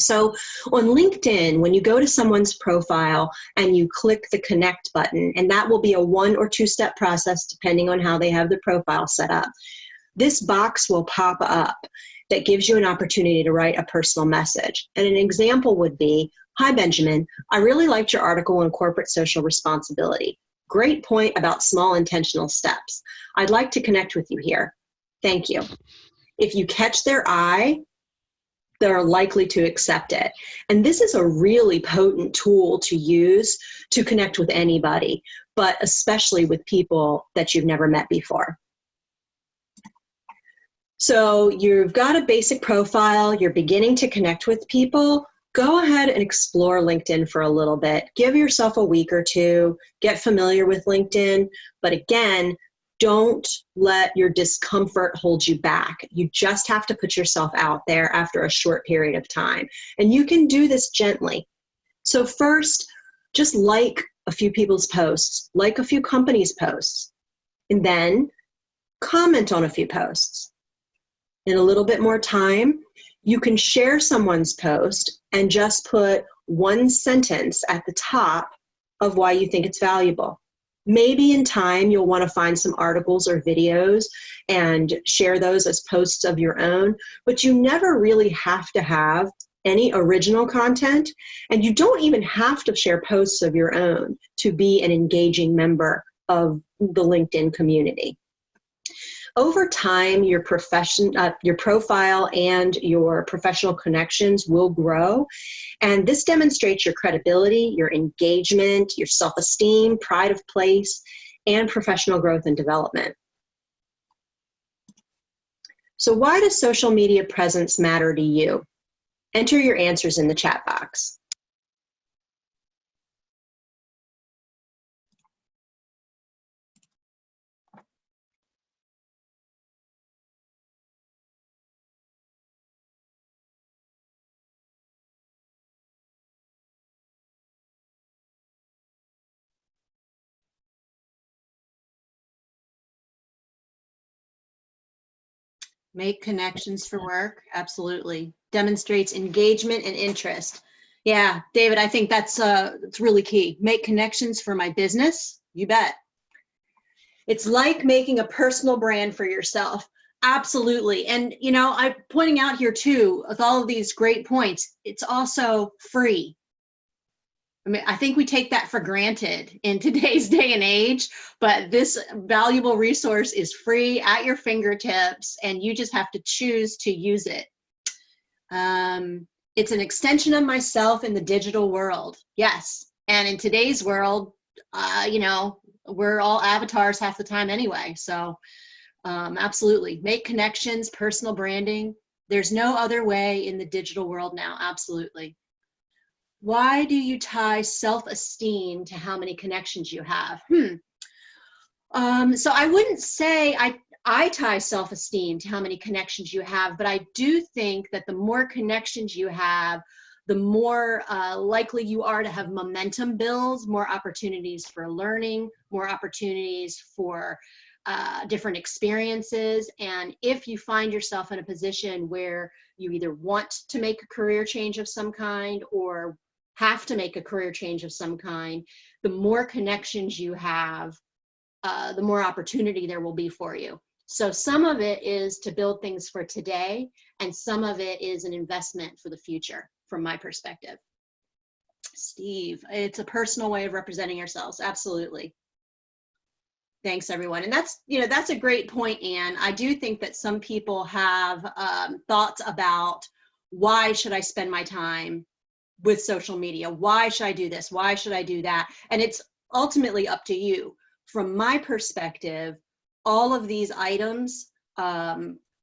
So on LinkedIn, when you go to someone's profile and you click the connect button, and that will be a 1 or 2 step process depending on how they have the profile set up, this box will pop up that gives you an opportunity to write a personal message. And an example would be, "Hi, Benjamin. I really liked your article on corporate social responsibility. Great point about small intentional steps. I'd like to connect with you here. Thank you." If you catch their eye, they're likely to accept it. And this is a really potent tool to use to connect with anybody, but especially with people that you've never met before. So you've got a basic profile, you're beginning to connect with people. Go ahead and explore LinkedIn for a little bit. Give yourself a week or two, get familiar with LinkedIn. But again, don't let your discomfort hold you back. You just have to put yourself out there after a short period of time. And you can do this gently. So first, just like a few people's posts, like a few companies' posts, and then comment on a few posts. In a little bit more time, you can share someone's post and just put one sentence at the top of why you think it's valuable. Maybe in time, you'll want to find some articles or videos and share those as posts of your own, but you never really have to have any original content, and you don't even have to share posts of your own to be an engaging member of the LinkedIn community. Over time, your profile and your professional connections will grow, and this demonstrates your credibility, your engagement, your self-esteem, pride of place, and professional growth and development. So why does social media presence matter to you? Enter your answers in the chat box. Make connections for work. Absolutely. Demonstrates engagement and interest. Yeah, David, I think that's really key. Make connections for my business. You bet. It's like making a personal brand for yourself. Absolutely. And, you know, I'm pointing out here too, with all of these great points, it's also free. I mean, I think we take that for granted in today's day and age, but this valuable resource is free at your fingertips, and you just have to choose to use it. It's an extension of myself in the digital world. Yes. And in today's world, you know, we're all avatars half the time anyway. So absolutely. Make connections, personal branding. There's no other way in the digital world now. Absolutely. Why do you tie self-esteem to how many connections you have? So I wouldn't say I tie self-esteem to how many connections you have, but I do think that the more connections you have, the more likely you are to have momentum builds, more opportunities for learning, more opportunities for different experiences. And if you find yourself in a position where you either want to make a career change of some kind or have to make a career change of some kind, the more connections you have, the more opportunity there will be for you. So some of it is to build things for today, and some of it is an investment for the future, from my perspective. Steve, it's a personal way of representing ourselves. Absolutely. Thanks, everyone. And that's, you know, that's a great point, Anne. I do think that some people have thoughts about, why should I spend my time with social media? Why should I do this? Why should I do that? And it's ultimately up to you. From my perspective, all of these items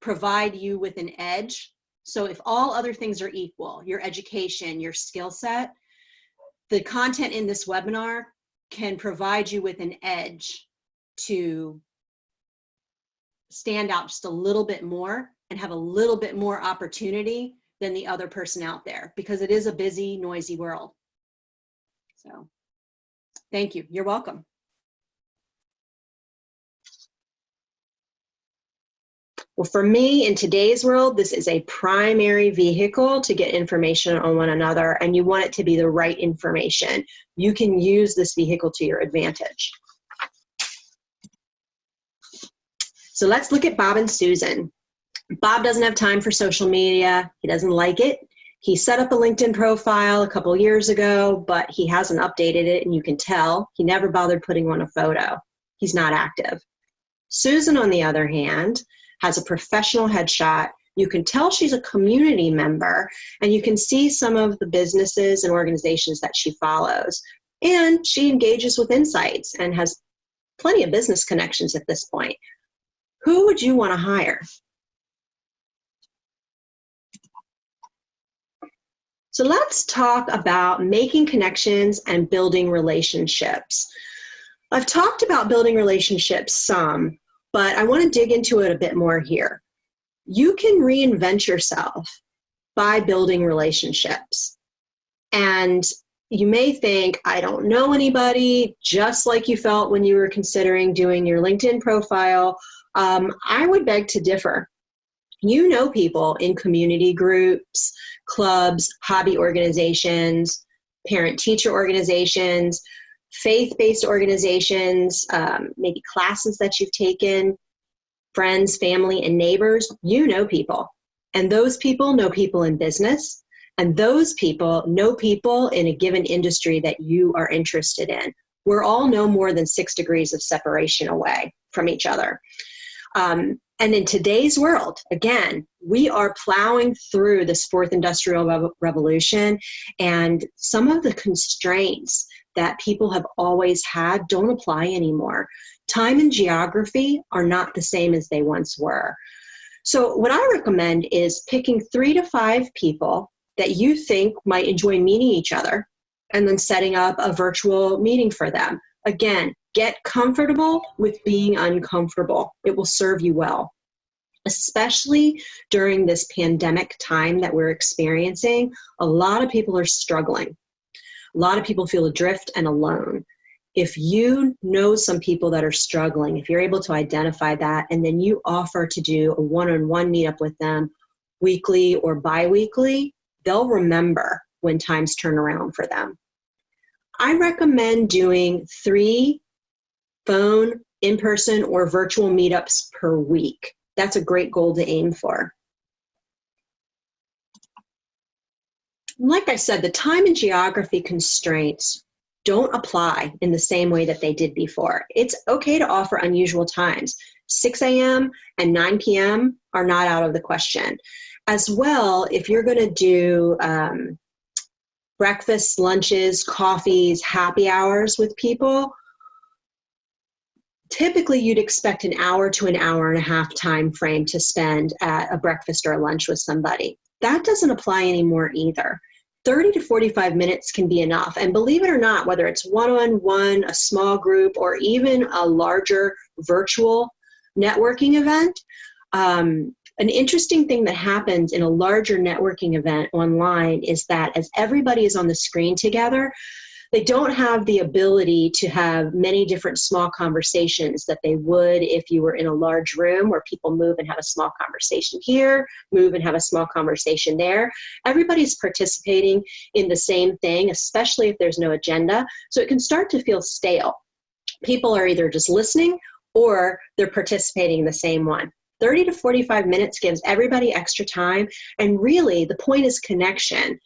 provide you with an edge. So if all other things are equal, your education, your skill set, the content in this webinar can provide you with an edge to stand out just a little bit more and have a little bit more opportunity than the other person out there, because it is a busy, noisy world. So thank you. You're welcome. Well, for me, in today's world, this is a primary vehicle to get information on one another, and you want it to be the right information. You can use this vehicle to your advantage. So let's look at Bob and Susan. Bob doesn't have time for social media. He doesn't like it. He set up a LinkedIn profile a couple years ago, but he hasn't updated it, and you can tell he never bothered putting on a photo. He's not active. Susan, on the other hand, has a professional headshot. You can tell she's a community member, and you can see some of the businesses and organizations that she follows. And she engages with insights and has plenty of business connections at this point. Who would you want to hire? So let's talk about making connections and building relationships. I've talked about building relationships some, but I want to dig into it a bit more here. You can reinvent yourself by building relationships. And you may think, I don't know anybody, just like you felt when you were considering doing your LinkedIn profile. I would beg to differ. You know people in community groups, clubs, hobby organizations, parent-teacher organizations, faith-based organizations, maybe classes that you've taken, friends, family, and neighbors. You know people. And those people know people in business. And those people know people in a given industry that you are interested in. We're all no more than 6 degrees of separation away from each other. And in today's world, again, we are plowing through this fourth industrial revolution, and some of the constraints that people have always had don't apply anymore. Time and geography are not the same as they once were. So what I recommend is picking 3 to 5 people that you think might enjoy meeting each other, and then setting up a virtual meeting for them. Again, get comfortable with being uncomfortable. It will serve you well, especially during this pandemic time that we're experiencing. A lot of people are struggling. A lot of people feel adrift and alone. if you know some people that are struggling, if you're able to identify that, and then you offer to do a one-on-one meetup with them weekly or bi-weekly, they'll remember when times turn around for them. I recommend doing 3 phone, in-person, or virtual meetups per week. That's a great goal to aim for. Like I said, the time and geography constraints don't apply in the same way that they did before. It's okay to offer unusual times. 6 a.m. and 9 p.m. are not out of the question. As well, if you're going to do breakfasts, lunches, coffees, happy hours with people, typically you'd expect an hour to an hour and a half time frame to spend at a breakfast or a lunch with somebody. That doesn't apply anymore either. 30 to 45 minutes can be enough. And believe it or not, whether it's one-on-one, a small group, or even a larger virtual networking event, an interesting thing that happens in a larger networking event online is that as everybody is on the screen together, they don't have the ability to have many different small conversations that they would if you were in a large room where people move and have a small conversation here, move and have a small conversation there. Everybody's participating in the same thing, especially if there's no agenda. So it can start to feel stale. People are either just listening or they're participating in the same one. 30 to 45 minutes gives everybody extra time. And really, the point is connection.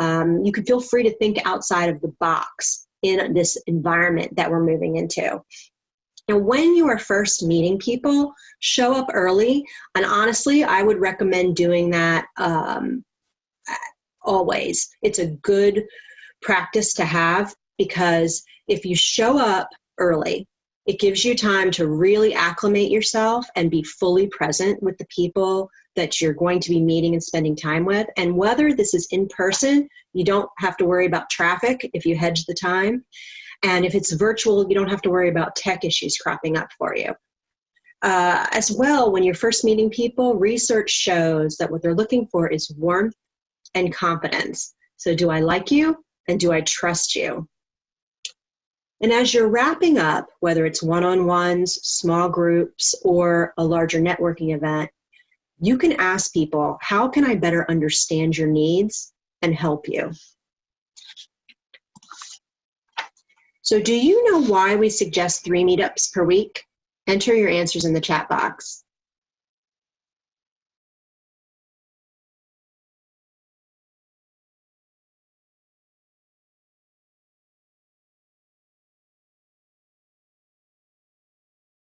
You can feel free to think outside of the box in this environment that we're moving into. Now, when you are first meeting people, show up early. And honestly, I would recommend doing that always. It's a good practice to have because if you show up early, it gives you time to really acclimate yourself and be fully present with the people that you're going to be meeting and spending time with. And whether this is in person, you don't have to worry about traffic if you hedge the time. And if it's virtual, you don't have to worry about tech issues cropping up for you. As well, when you're first meeting people, research shows that what they're looking for is warmth and confidence. So do I like you and do I trust you? And as you're wrapping up, whether it's one-on-ones, small groups, or a larger networking event, you can ask people, how can I better understand your needs and help you? So do you know why we suggest 3 meetups per week? Enter your answers in the chat box.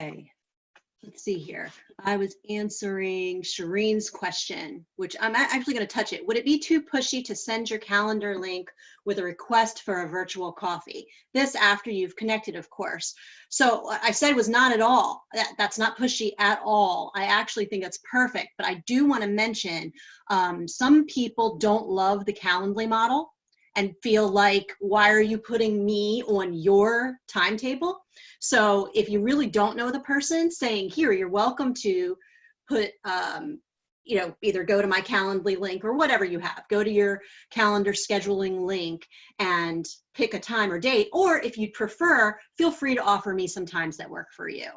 Okay. Let's see here. I was answering Shireen's question, which I'm actually going to touch it. Would it be too pushy to send your calendar link with a request for a virtual coffee? This after you've connected, of course. So I said it was not at all. That's not pushy at all. I actually think that's perfect. But I do want to mention some people don't love the Calendly model and feel like, why are you putting me on your timetable? So if you really don't know the person, saying, here, you're welcome to put, either go to my Calendly link or whatever you have, go to your calendar scheduling link and pick a time or date. Or if you'd prefer, feel free to offer me some times that work for you.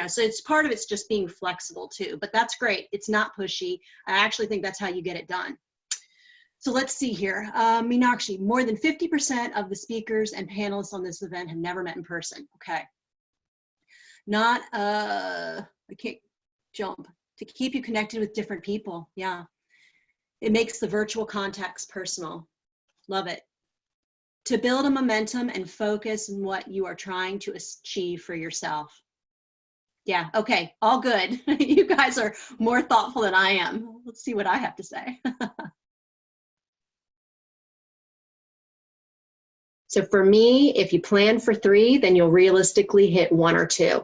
So it's part of it's just being flexible too, but that's great. It's not pushy. I actually think that's how you get it done. So let's see here. Meenakshi, more than 50% of the speakers and panelists on this event have never met in person. Okay. Not, I can't jump. To keep you connected with different people. Yeah. It makes the virtual contacts personal. Love it. To build a momentum and focus on what you are trying to achieve for yourself. Yeah. Okay. All good. You guys are more thoughtful than I am. Let's see what I have to say. So for me, if you plan for 3, then you'll realistically hit 1 or 2.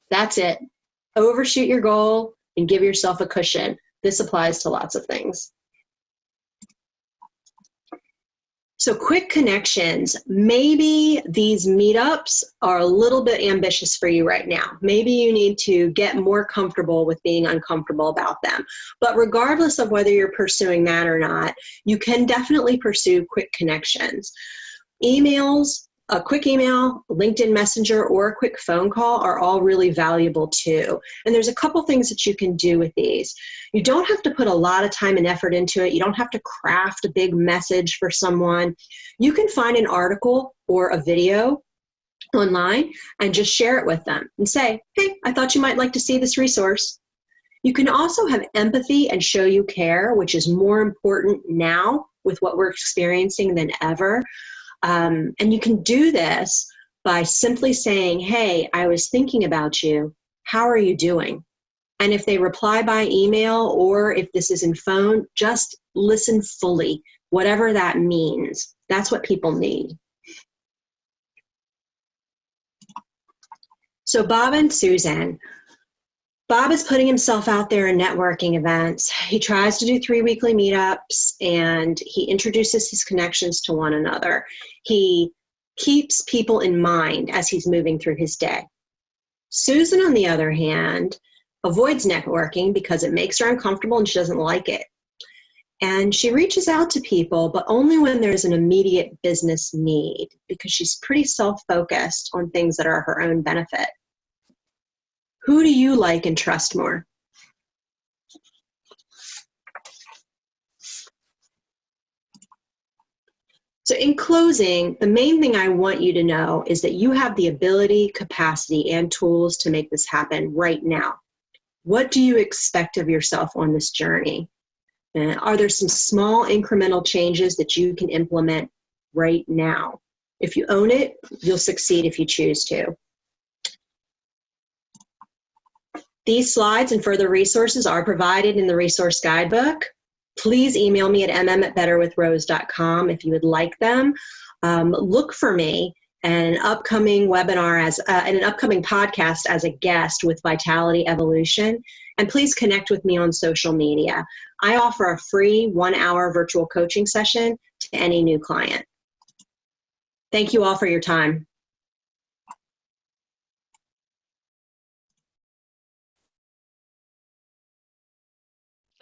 That's it. Overshoot your goal and give yourself a cushion. This applies to lots of things. So quick connections. Maybe these meetups are a little bit ambitious for you right now. Maybe you need to get more comfortable with being uncomfortable about them. But regardless of whether you're pursuing that or not, you can definitely pursue quick connections. Emails A quick email, LinkedIn Messenger, or a quick phone call are all really valuable too. And there's a couple things that you can do with these. You don't have to put a lot of time and effort into it. You don't have to craft a big message for someone. You can find an article or a video online and just share it with them and say, hey, I thought you might like to see this resource. You can also have empathy and show you care, which is more important now with what we're experiencing than ever. And you can do this by simply saying, hey, I was thinking about you. How are you doing? And if they reply by email or if this is in phone, just listen fully, whatever that means. That's what people need. So Bob and Susan. Bob is putting himself out there in networking events. He tries to do 3 weekly meetups, and he introduces his connections to one another. He keeps people in mind as he's moving through his day. Susan, on the other hand, avoids networking because it makes her uncomfortable and she doesn't like it. And she reaches out to people, but only when there's an immediate business need, because she's pretty self-focused on things that are her own benefit. Who do you like and trust more? So in closing, the main thing I want you to know is that you have the ability, capacity, and tools to make this happen right now. What do you expect of yourself on this journey? Are there some small incremental changes that you can implement right now? If you own it, you'll succeed if you choose to. These slides and further resources are provided in the resource guidebook. Please email me at mm@betterwithrose.com if you would like them. Look for me in an upcoming webinar in an upcoming podcast as a guest with Vitality Evolution. And please connect with me on social media. I offer a free 1-hour virtual coaching session to any new client. Thank you all for your time.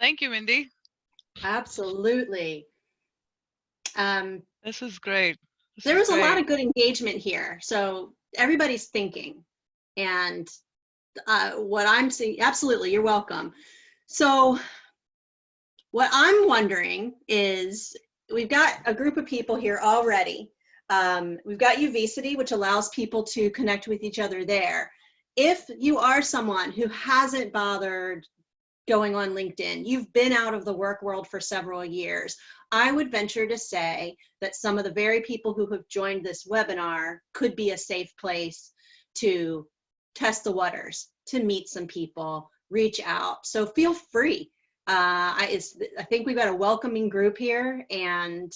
Thank you, Mindee. Absolutely. This is great. There was a lot of good engagement here. So everybody's thinking. And what I'm seeing, absolutely, you're welcome. So what I'm wondering is, we've got a group of people here already. We've got Uvicity, which allows people to connect with each other there. If you are someone who hasn't bothered going on LinkedIn, you've been out of the work world for several years, I would venture to say that some of the very people who have joined this webinar could be a safe place to test the waters, to meet some people, reach out. So feel free. I think we've got a welcoming group here, and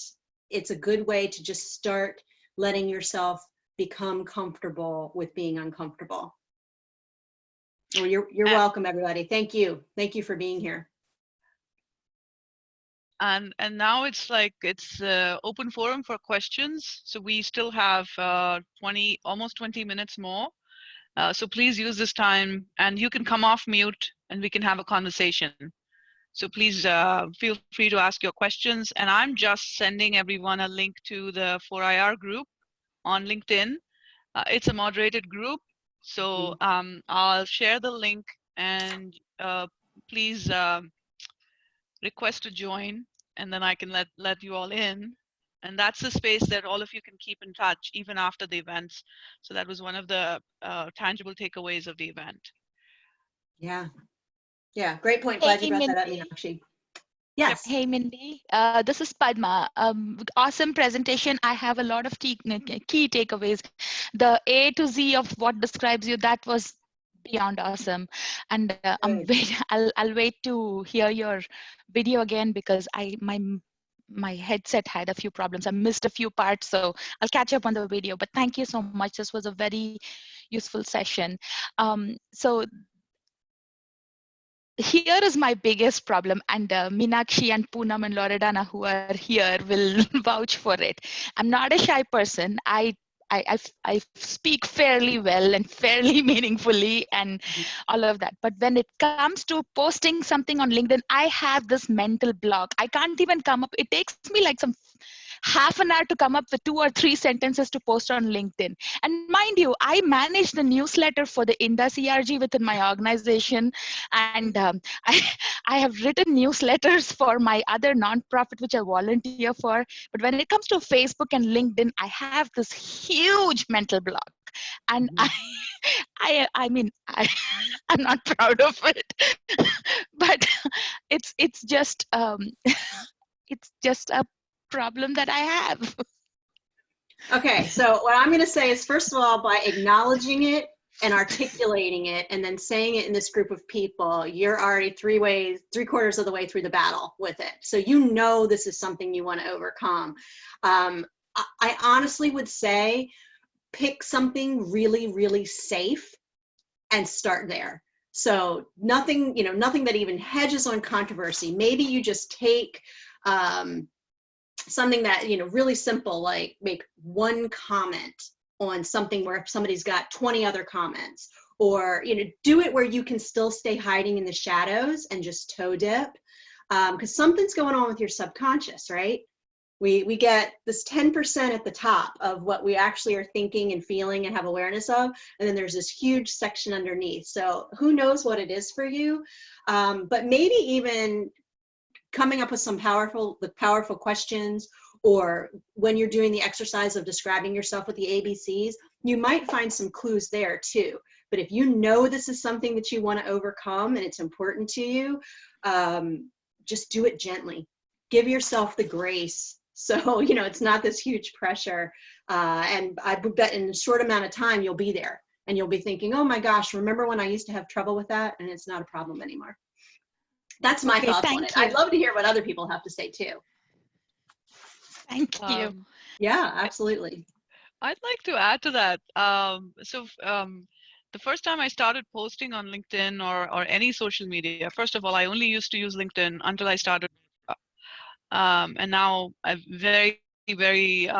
it's a good way to just start letting yourself become comfortable with being uncomfortable. Well, you're welcome, everybody. Thank you. Thank you for being here. And now it's like it's open forum for questions. So we still have almost 20 minutes more. So please use this time, and you can come off mute and we can have a conversation. So please feel free to ask your questions. And I'm just sending everyone a link to the 4IR group on LinkedIn. It's a moderated group. So I'll share the link, and please request to join, and then I can let you all in. And that's the space that all of you can keep in touch even after the events. So that was one of the tangible takeaways of the event. Yeah. Yeah, great point. Glad you brought that up, Meenakshi. Yes. Hey, Mindee. This is Padma. Awesome presentation. I have a lot of key takeaways. The A to Z of what describes you, that was beyond awesome. And I'll wait to hear your video again, because my headset had a few problems. I missed a few parts, so I'll catch up on the video. But thank you so much. This was a very useful session. So here is my biggest problem, and Meenakshi and Poonam and Loredana, who are here, will vouch for it. I'm not a shy person. I speak fairly well and fairly meaningfully and all of that. But when it comes to posting something on LinkedIn, I have this mental block. I can't even come up. It takes me like some half an hour to come up with 2 or 3 sentences to post on LinkedIn. And mind you, I manage the newsletter for the Indus ERG within my organization. And I have written newsletters for my other nonprofit, which I volunteer for. But when it comes to Facebook and LinkedIn, I have this huge mental block. And I mean, I'm not proud of it, but it's just it's just a problem that I have. Okay, so what I'm going to say is, first of all, by acknowledging it and articulating it and then saying it in this group of people, you're already 3/4 of the way through the battle with it. So you know this is something you want to overcome. I honestly would say pick something really, really safe and start there. So nothing, nothing that even hedges on controversy. Maybe you just take something that, really simple, like make one comment on something where somebody's got 20 other comments, or, do it where you can still stay hiding in the shadows and just toe dip. Because something's going on with your subconscious, right? We get this 10% at the top of what we actually are thinking and feeling and have awareness of, and then there's this huge section underneath. So who knows what it is for you, but maybe even coming up with some powerful questions, or when you're doing the exercise of describing yourself with the ABCs, you might find some clues there too. But if you know this is something that you want to overcome and it's important to you, just do it gently. Give yourself the grace. So, it's not this huge pressure. And I bet in a short amount of time, you'll be there and you'll be thinking, oh my gosh, remember when I used to have trouble with that? And it's not a problem anymore. That's my thoughts on it. I'd love to hear what other people have to say too. Thank you. Yeah, absolutely. I'd like to add to that. The first time I started posting on LinkedIn or any social media, first of all, I only used to use LinkedIn until I started. And now I'm very, very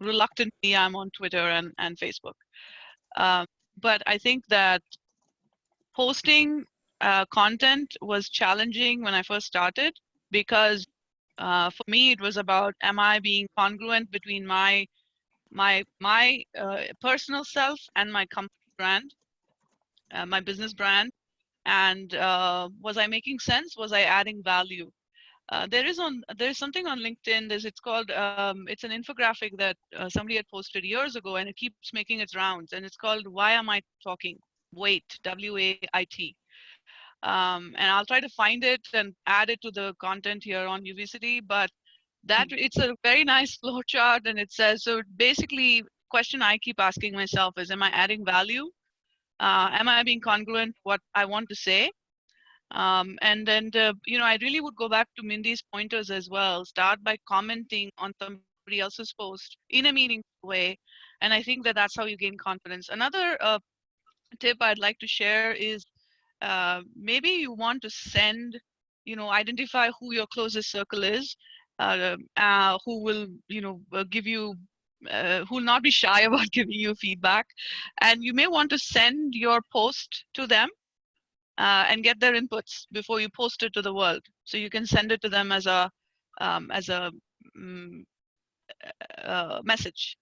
reluctantly, I'm on Twitter and Facebook. But I think that posting content was challenging when I first started, because for me it was about, am I being congruent between my personal self and my company brand, my business brand, and was I making sense? Was I adding value? There's something on LinkedIn. It's called it's an infographic that somebody had posted years ago, and it keeps making its rounds. And it's called "Why Am I Talking?" Wait, WAIT. And I'll try to find it and add it to the content here on UVCity. But it's a very nice flow chart, and it says, so basically, question I keep asking myself is, am I adding value? Am I being congruent what I want to say? And then, I really would go back to Mindee's pointers as well. Start by commenting on somebody else's post in a meaningful way. And I think that that's how you gain confidence. Another tip I'd like to share is maybe you want to send, identify who your closest circle is, who will, give you, who will not be shy about giving you feedback. And you may want to send your post to them and get their inputs before you post it to the world. So you can send it to them as a message.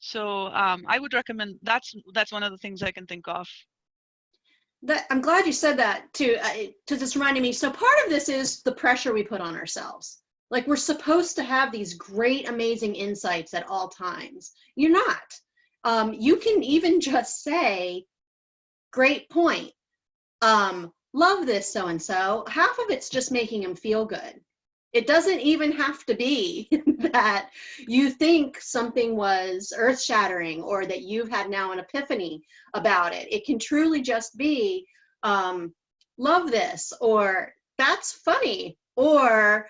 So I would recommend, that's one of the things I can think of. I'm glad you said that too, because it's reminding me. So part of this is the pressure we put on ourselves. Like, we're supposed to have these great, amazing insights at all times. You're not. You can even just say, great point. Love this so-and-so. Half of it's just making them feel good. It doesn't even have to be that you think something was earth-shattering or that you've had now an epiphany about it. It can truly just be, love this, or that's funny, or,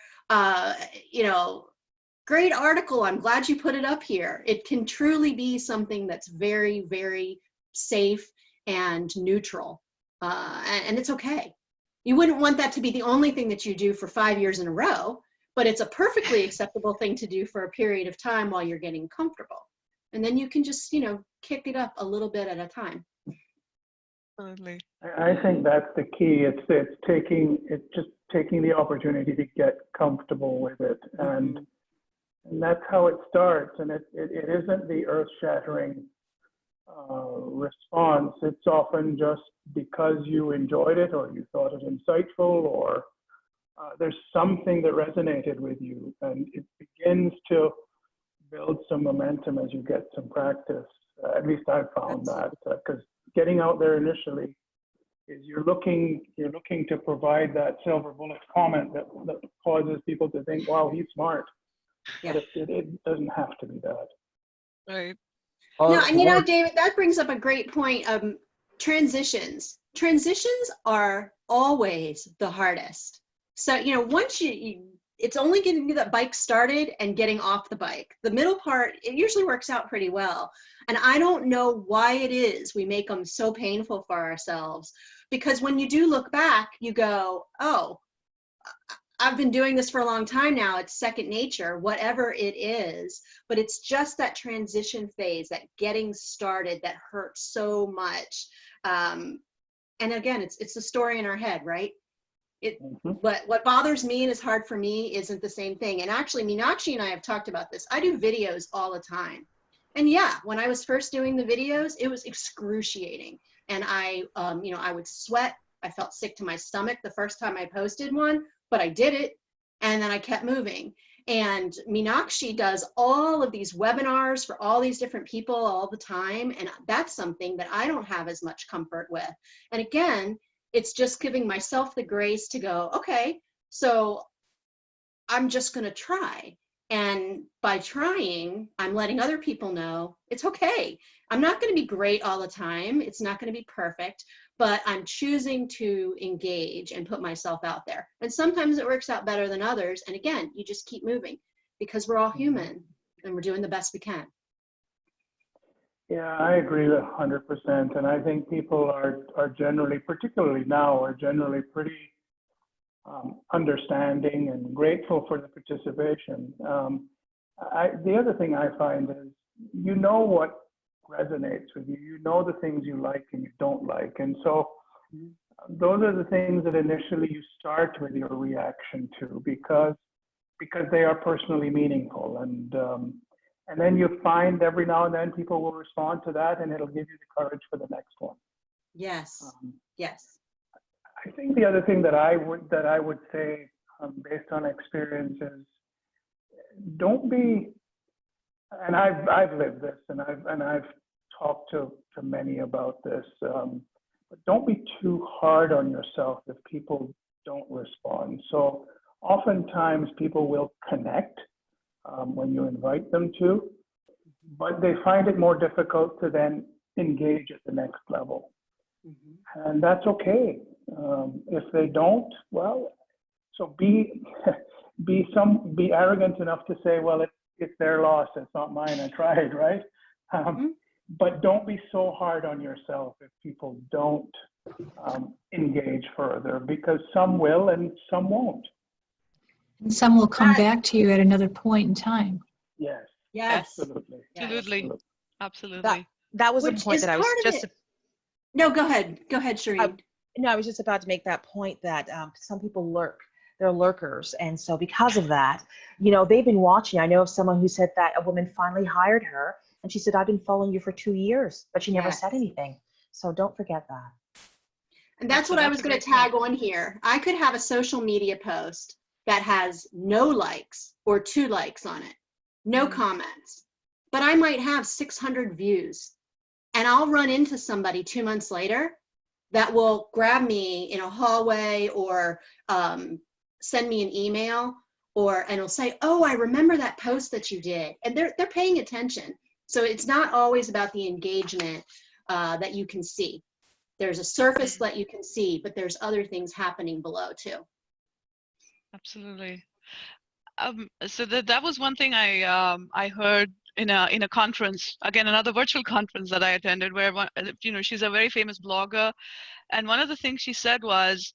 great article, I'm glad you put it up here. It can truly be something that's very, very safe and neutral, and it's okay. You wouldn't want that to be the only thing that you do for 5 years in a row, but it's a perfectly acceptable thing to do for a period of time while you're getting comfortable. And then you can just, kick it up a little bit at a time. Absolutely. I think that's the key. It's just taking the opportunity to get comfortable with it. And And that's how it starts. And it isn't the earth-shattering response. It's often just because you enjoyed it or you thought it insightful, or there's something that resonated with you, and it begins to build some momentum as you get some practice. At least I've found that, because getting out there initially is you're looking to provide that silver bullet comment that causes people to think, wow, he's smart. Yeah. But it doesn't have to be that. Right. No, and you know, David, that brings up a great point. Transitions. Transitions are always the hardest. So, you know, once it's only getting that bike started and getting off the bike. The middle part, it usually works out pretty well. And I don't know why it is we make them so painful for ourselves. Because when you do look back, you go, oh, I've been doing this for a long time now. It's second nature, whatever it is. But it's just that transition phase, that getting started, that hurts so much. And again, it's the story in our head, right? What bothers me and is hard for me isn't the same thing. And actually, Meenakshi and I have talked about this. I do videos all the time. And yeah, when I was first doing the videos, it was excruciating. And I would sweat. I felt sick to my stomach the first time I posted one, but I did it. And then I kept moving. And Meenakshi does all of these webinars for all these different people all the time. And that's something that I don't have as much comfort with. And again, it's just giving myself the grace to go, okay, so I'm just going to try. And by trying, I'm letting other people know it's okay. I'm not going to be great all the time. It's not going to be perfect, but I'm choosing to engage and put myself out there. And sometimes it works out better than others. And again, you just keep moving because we're all human and we're doing the best we can. Yeah, I agree 100%. And I think people are generally, particularly now, are generally pretty understanding and grateful for the participation. The other thing I find is, you know what resonates with you. You know the things you like and you don't like. And so those are the things that initially you start with your reaction to, because they are personally meaningful. And then you find every now and then people will respond to that, and it'll give you the courage for the next one. Yes. Yes. I think the other thing that I would say, based on experience, is don't be. And I've lived this, and I've talked to many about this. But don't be too hard on yourself if people don't respond. So oftentimes people will connect when you invite them to, but they find it more difficult to then engage at the next level. And that's okay. If they don't, well, so be arrogant enough to say, well, it's their loss, it's not mine, I tried, right? But don't be so hard on yourself if people don't engage further, because some will and some won't. And some will come back to you at another point in time. Yes. Yes. Absolutely. Absolutely. Absolutely. That was a Which point is that I was part of just. it. No, go ahead. Go ahead, Shireen. No, I was just about to make that point that some people lurk. They're lurkers. And so because of that, you know, they've been watching. I know of someone who said that a woman finally hired her, and she said, I've been following you for 2 years, but she never said anything. So don't forget that. And that's what I was going to tag on here. I could have a social media post that has no likes or 2 likes on it, no comments, but I might have 600 views, and I'll run into somebody 2 months later that will grab me in a hallway or send me an email, and it'll say, oh, I remember that post that you did. And they're paying attention. So it's not always about the engagement that you can see. There's a surface that you can see, but there's other things happening below too. Absolutely. So that was one thing I heard in a conference, again, another virtual conference that I attended, where she's a very famous blogger, and one of the things she said was,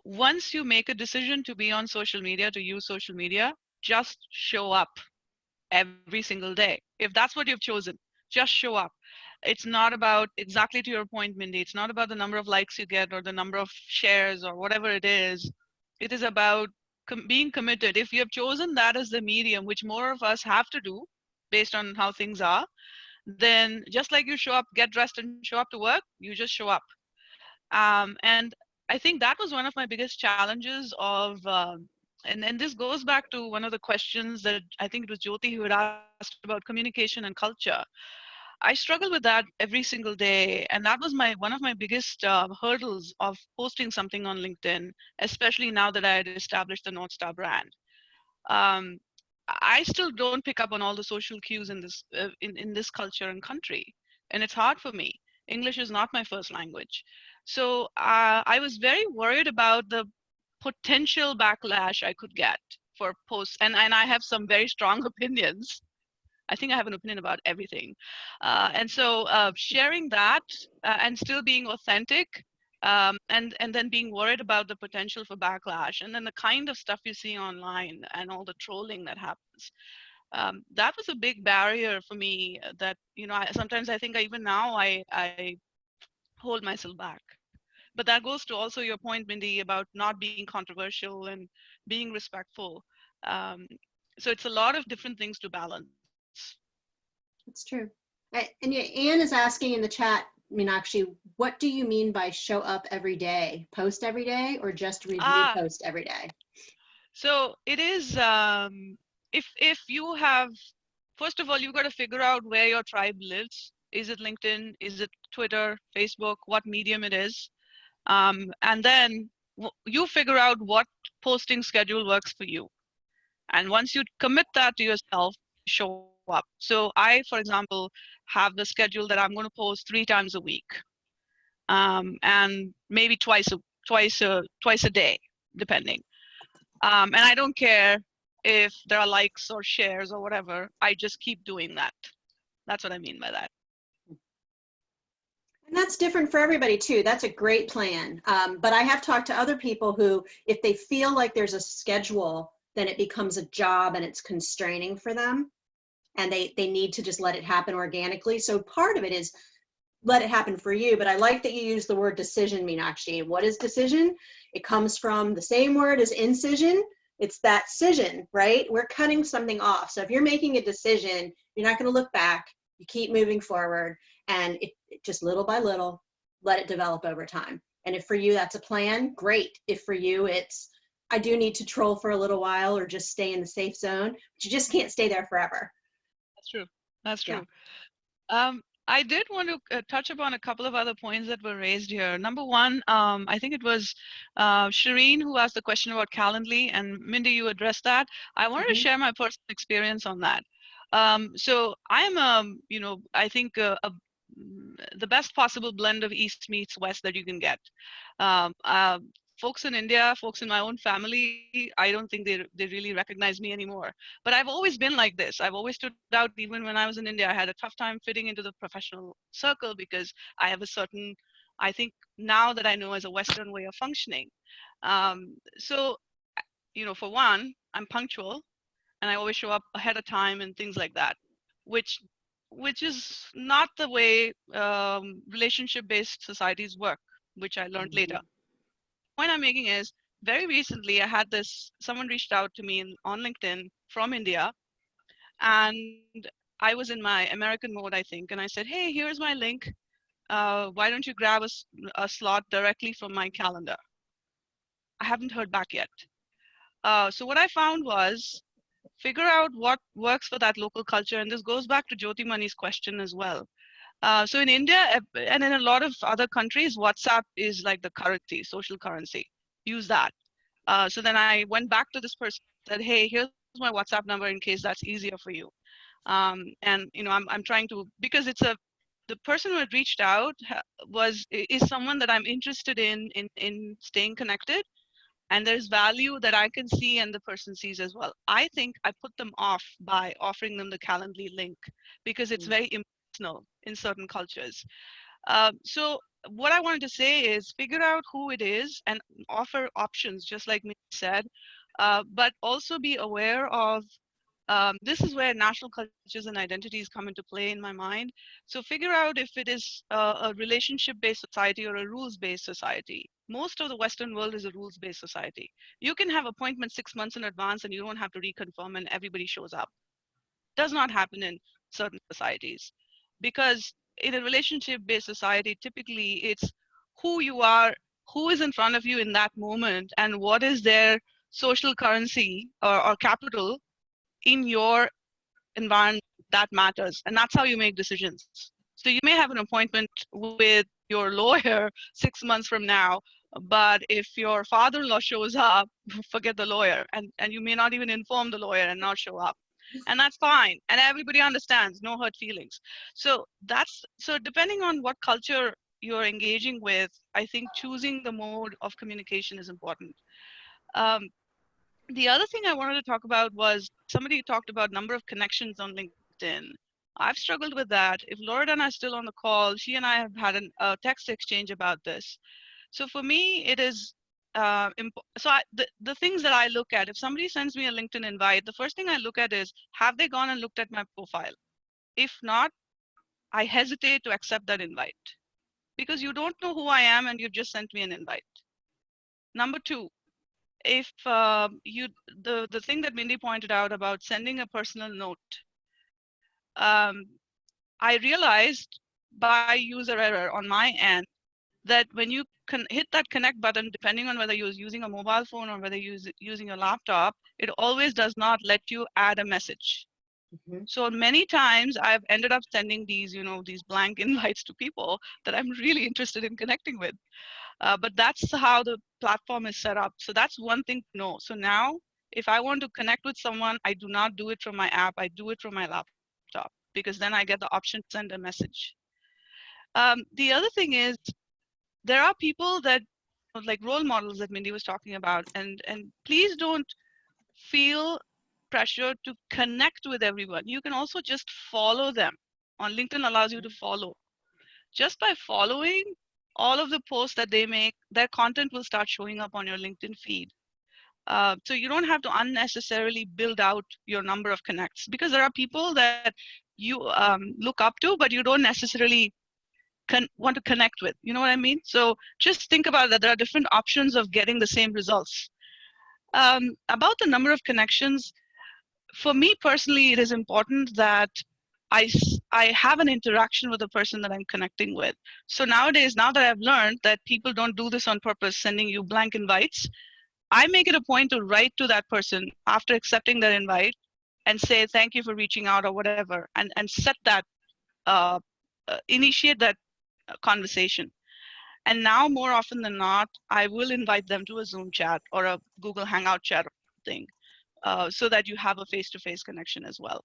once you make a decision to be on social media, to use social media, just show up every single day. If that's what you've chosen, just show up. It's not about, exactly to your point, Mindee, it's not about the number of likes you get or the number of shares or whatever it is. It is about being committed. If you have chosen that as the medium, which more of us have to do based on how things are, then just like you show up, get dressed and show up to work, you just show up. And I think that was one of my biggest challenges of, and this goes back to one of the questions that I think it was Jyoti who had asked about communication and culture. I struggle with that every single day, and that was one of my biggest hurdles of posting something on LinkedIn, especially now that I had established the North Star brand. Um, I still don't pick up on all the social cues in this in this culture and country, and it's hard for me. English is not my first language, so I was very worried about the potential backlash I could get for posts, and I have some very strong opinions. I think I have an opinion about everything. And so sharing that and still being authentic, and then being worried about the potential for backlash, and then the kind of stuff you see online and all the trolling that happens. That was a big barrier for me that, sometimes I think even now I hold myself back. But that goes to also your point, Mindee, about not being controversial and being respectful. Um, so it's a lot of different things to balance. That's true. And yeah, Anne is asking in the chat, Meenakshi, what do you mean by show up every day? Post every day or just repost every day? So it is, if you have, first of all, you've got to figure out where your tribe lives. Is it LinkedIn? Is it Twitter, Facebook, what medium it is? And then you figure out what posting schedule works for you. And once you commit that to yourself, show up. So I, for example, have the schedule that I'm going to post 3 times a week, and maybe twice a day, depending. And I don't care if there are likes or shares or whatever. I just keep doing that. That's what I mean by that. And that's different for everybody too. That's a great plan. But I have talked to other people who, if they feel like there's a schedule, then it becomes a job and it's constraining for them. And they need to just let it happen organically. So part of it is let it happen for you. But I like that you use the word decision, Meenakshi. What is decision? It comes from the same word as incision. It's that scission, right? We're cutting something off. So if you're making a decision, you're not going to look back. You keep moving forward, and it just little by little, let it develop over time. And if for you that's a plan, great. If for you it's, I do need to troll for a little while or just stay in the safe zone, but you just can't stay there forever. That's true. That's true. Yeah. I did want to touch upon a couple of other points that were raised here. Number one, I think it was Shireen who asked the question about Calendly, and Mindee, you addressed that. I wanted to share my personal experience on that. So I am, I think the best possible blend of East meets West that you can get. Folks in India, folks in my own family, I don't think they really recognize me anymore. But I've always been like this. I've always stood out. Even when I was in India, I had a tough time fitting into the professional circle because I have a certain, I think now that I know, as a Western way of functioning. So, for one, I'm punctual and I always show up ahead of time and things like that, which is not the way relationship-based societies work, which I learned later. The point I'm making is, very recently I had someone reached out to me on LinkedIn from India, and I was in my American mode, I think, and I said, hey, here's my link. Why don't you grab a slot directly from my calendar? I haven't heard back yet. So what I found was, figure out what works for that local culture. And this goes back to Jyoti Mani's question as well. So in India and in a lot of other countries, WhatsApp is like the currency, social currency. Use that. So then I went back to this person and said, hey, here's my WhatsApp number in case that's easier for you. And I'm trying to, because the person who had reached out is someone that I'm interested in staying connected. And there's value that I can see and the person sees as well. I think I put them off by offering them the Calendly link because it's very impersonal in certain cultures. So what I wanted to say is, figure out who it is and offer options, just like me said, but also be aware of This is where national cultures and identities come into play in my mind. So figure out if it is a relationship-based society or a rules-based society. Most of the Western world is a rules-based society. You can have appointments 6 months in advance and you don't have to reconfirm and everybody shows up. Does not happen in certain societies, because in a relationship-based society, typically it's who you are, who is in front of you in that moment, and what is their social currency or capital in your environment that matters. And that's how you make decisions. So you may have an appointment with your lawyer 6 months from now, but if your father-in-law shows up, forget the lawyer, and you may not even inform the lawyer and not show up. And that's fine. And everybody understands, no hurt feelings. So depending on what culture you're engaging with, I think choosing the mode of communication is important. Um, the other thing I wanted to talk about was somebody talked about number of connections on LinkedIn. I've struggled with that. If Laura and I are still on the call, she and I have had a text exchange about this. So for me, it is the things that I look at, if somebody sends me a LinkedIn invite, the first thing I look at is, have they gone and looked at my profile? If not, I hesitate to accept that invite because you don't know who I am and you've just sent me an invite. Number two, if the thing that Mindee pointed out about sending a personal note, I realized by user error on my end that when you can hit that connect button, depending on whether you're using a mobile phone or whether you're using a laptop, it always does not let you add a message. Mhm. So many times I've ended up sending these, these blank invites to people that I'm really interested in connecting with. But that's how the platform is set up. So that's one thing to know. So now if I want to connect with someone, I do not do it from my app. I do it from my laptop because then I get the option to send a message. The other thing is there are people that like role models that Mindee was talking about, and please don't feel pressure to connect with everyone. You can also just follow them. On LinkedIn allows you to follow. Just by following all of the posts that they make, their content will start showing up on your LinkedIn feed. So you don't have to unnecessarily build out your number of connects, because there are people that you look up to, but you don't necessarily want to connect with. You know what I mean? So just think about that. There are different options of getting the same results. About the number of connections, for me personally, it is important that I have an interaction with the person that I'm connecting with. So nowadays, now that I've learned that people don't do this on purpose, sending you blank invites, I make it a point to write to that person after accepting their invite and say, thank you for reaching out or whatever, and set that, initiate that conversation. And now more often than not, I will invite them to a Zoom chat or a Google Hangout chat or something, so that you have a face-to-face connection as well.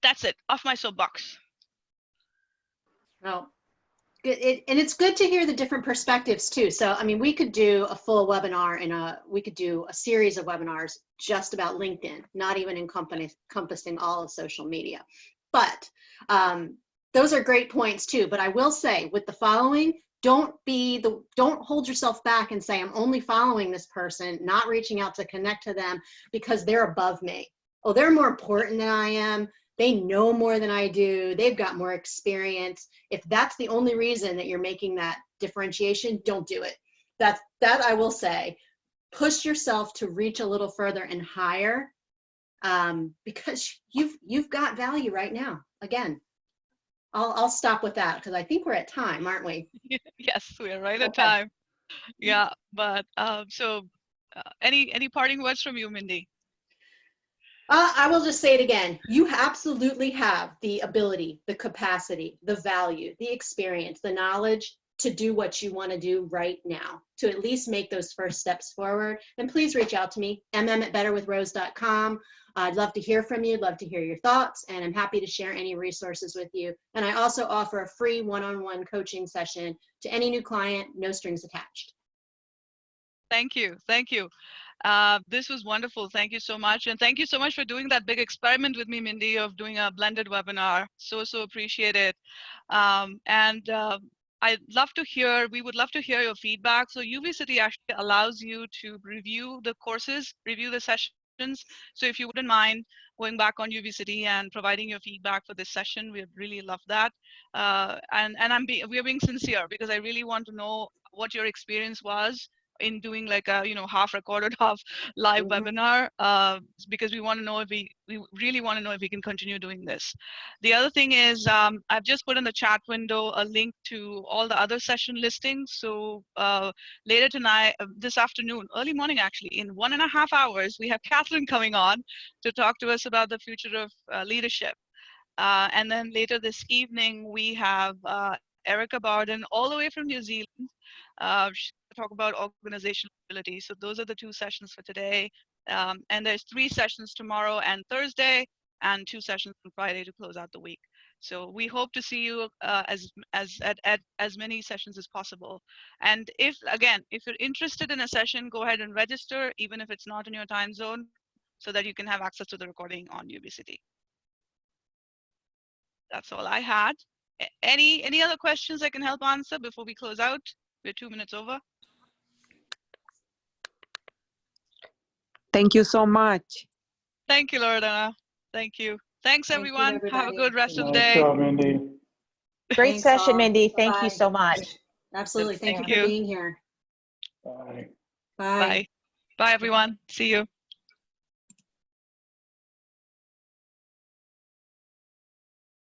That's it, off my soapbox. Well, and it's good to hear the different perspectives too. So, I mean, we could do a full webinar and we could do a series of webinars just about LinkedIn, not even encompassing all of social media. But those are great points too. But I will say with the following, don't hold yourself back and say, I'm only following this person, not reaching out to connect to them because they're above me. Oh, they're more important than I am. They know more than I do. They've got more experience. If that's the only reason that you're making that differentiation, don't do it. That I will say, push yourself to reach a little further and higher, because you've got value right now. Again, I'll stop with that because I think we're at time, aren't we? Yes, we're right at Okay. time. Yeah, but any parting words from you, Mindee? I will just say it again. You absolutely have the ability, the capacity, the value, the experience, the knowledge to do what you want to do right now, to at least make those first steps forward. And please reach out to me, mm@betterwithrose.com. I'd love to hear from you, love to hear your thoughts, and I'm happy to share any resources with you. And I also offer a free one-on-one coaching session to any new client, no strings attached. Thank you. Thank you. This was wonderful. Thank you so much. And thank you so much for doing that big experiment with me, Mindee, of doing a blended webinar. So appreciate it. we would love to hear your feedback. So UV City actually allows you to review the courses, review the sessions. So if you wouldn't mind going back on UV City and providing your feedback for this session, we'd really love that. And we're being sincere, because I really want to know what your experience was in doing like a half recorded, half live webinar, because we want to know if we really want to know if we can continue doing this. The other thing is, I've just put in the chat window a link to all the other session listings. So later tonight, this afternoon, early morning actually, in 1.5 hours, we have Catherine coming on to talk to us about the future of leadership. And then later this evening, we have Erica Barden, all the way from New Zealand. She's going to talk about organizational ability. So those are the 2 sessions for today. And there's 3 sessions tomorrow and Thursday, and 2 sessions on Friday to close out the week. So we hope to see you at as many sessions as possible. And if you're interested in a session, go ahead and register, even if it's not in your time zone, so that you can have access to the recording on UV City. That's all I had. Any other questions I can help answer before we close out? We're 2 minutes over. Thank you so much. Thank you, Loredana. Thank you. Thanks, Thank you, everyone. Have a everybody. good rest of the Nice day. job, Mindee. Great Thanks, session, all. Mindee. Thank you Bye. so much. Absolutely. Thank you Thank for you. being here. Bye. Bye. Bye. Bye, everyone. See you.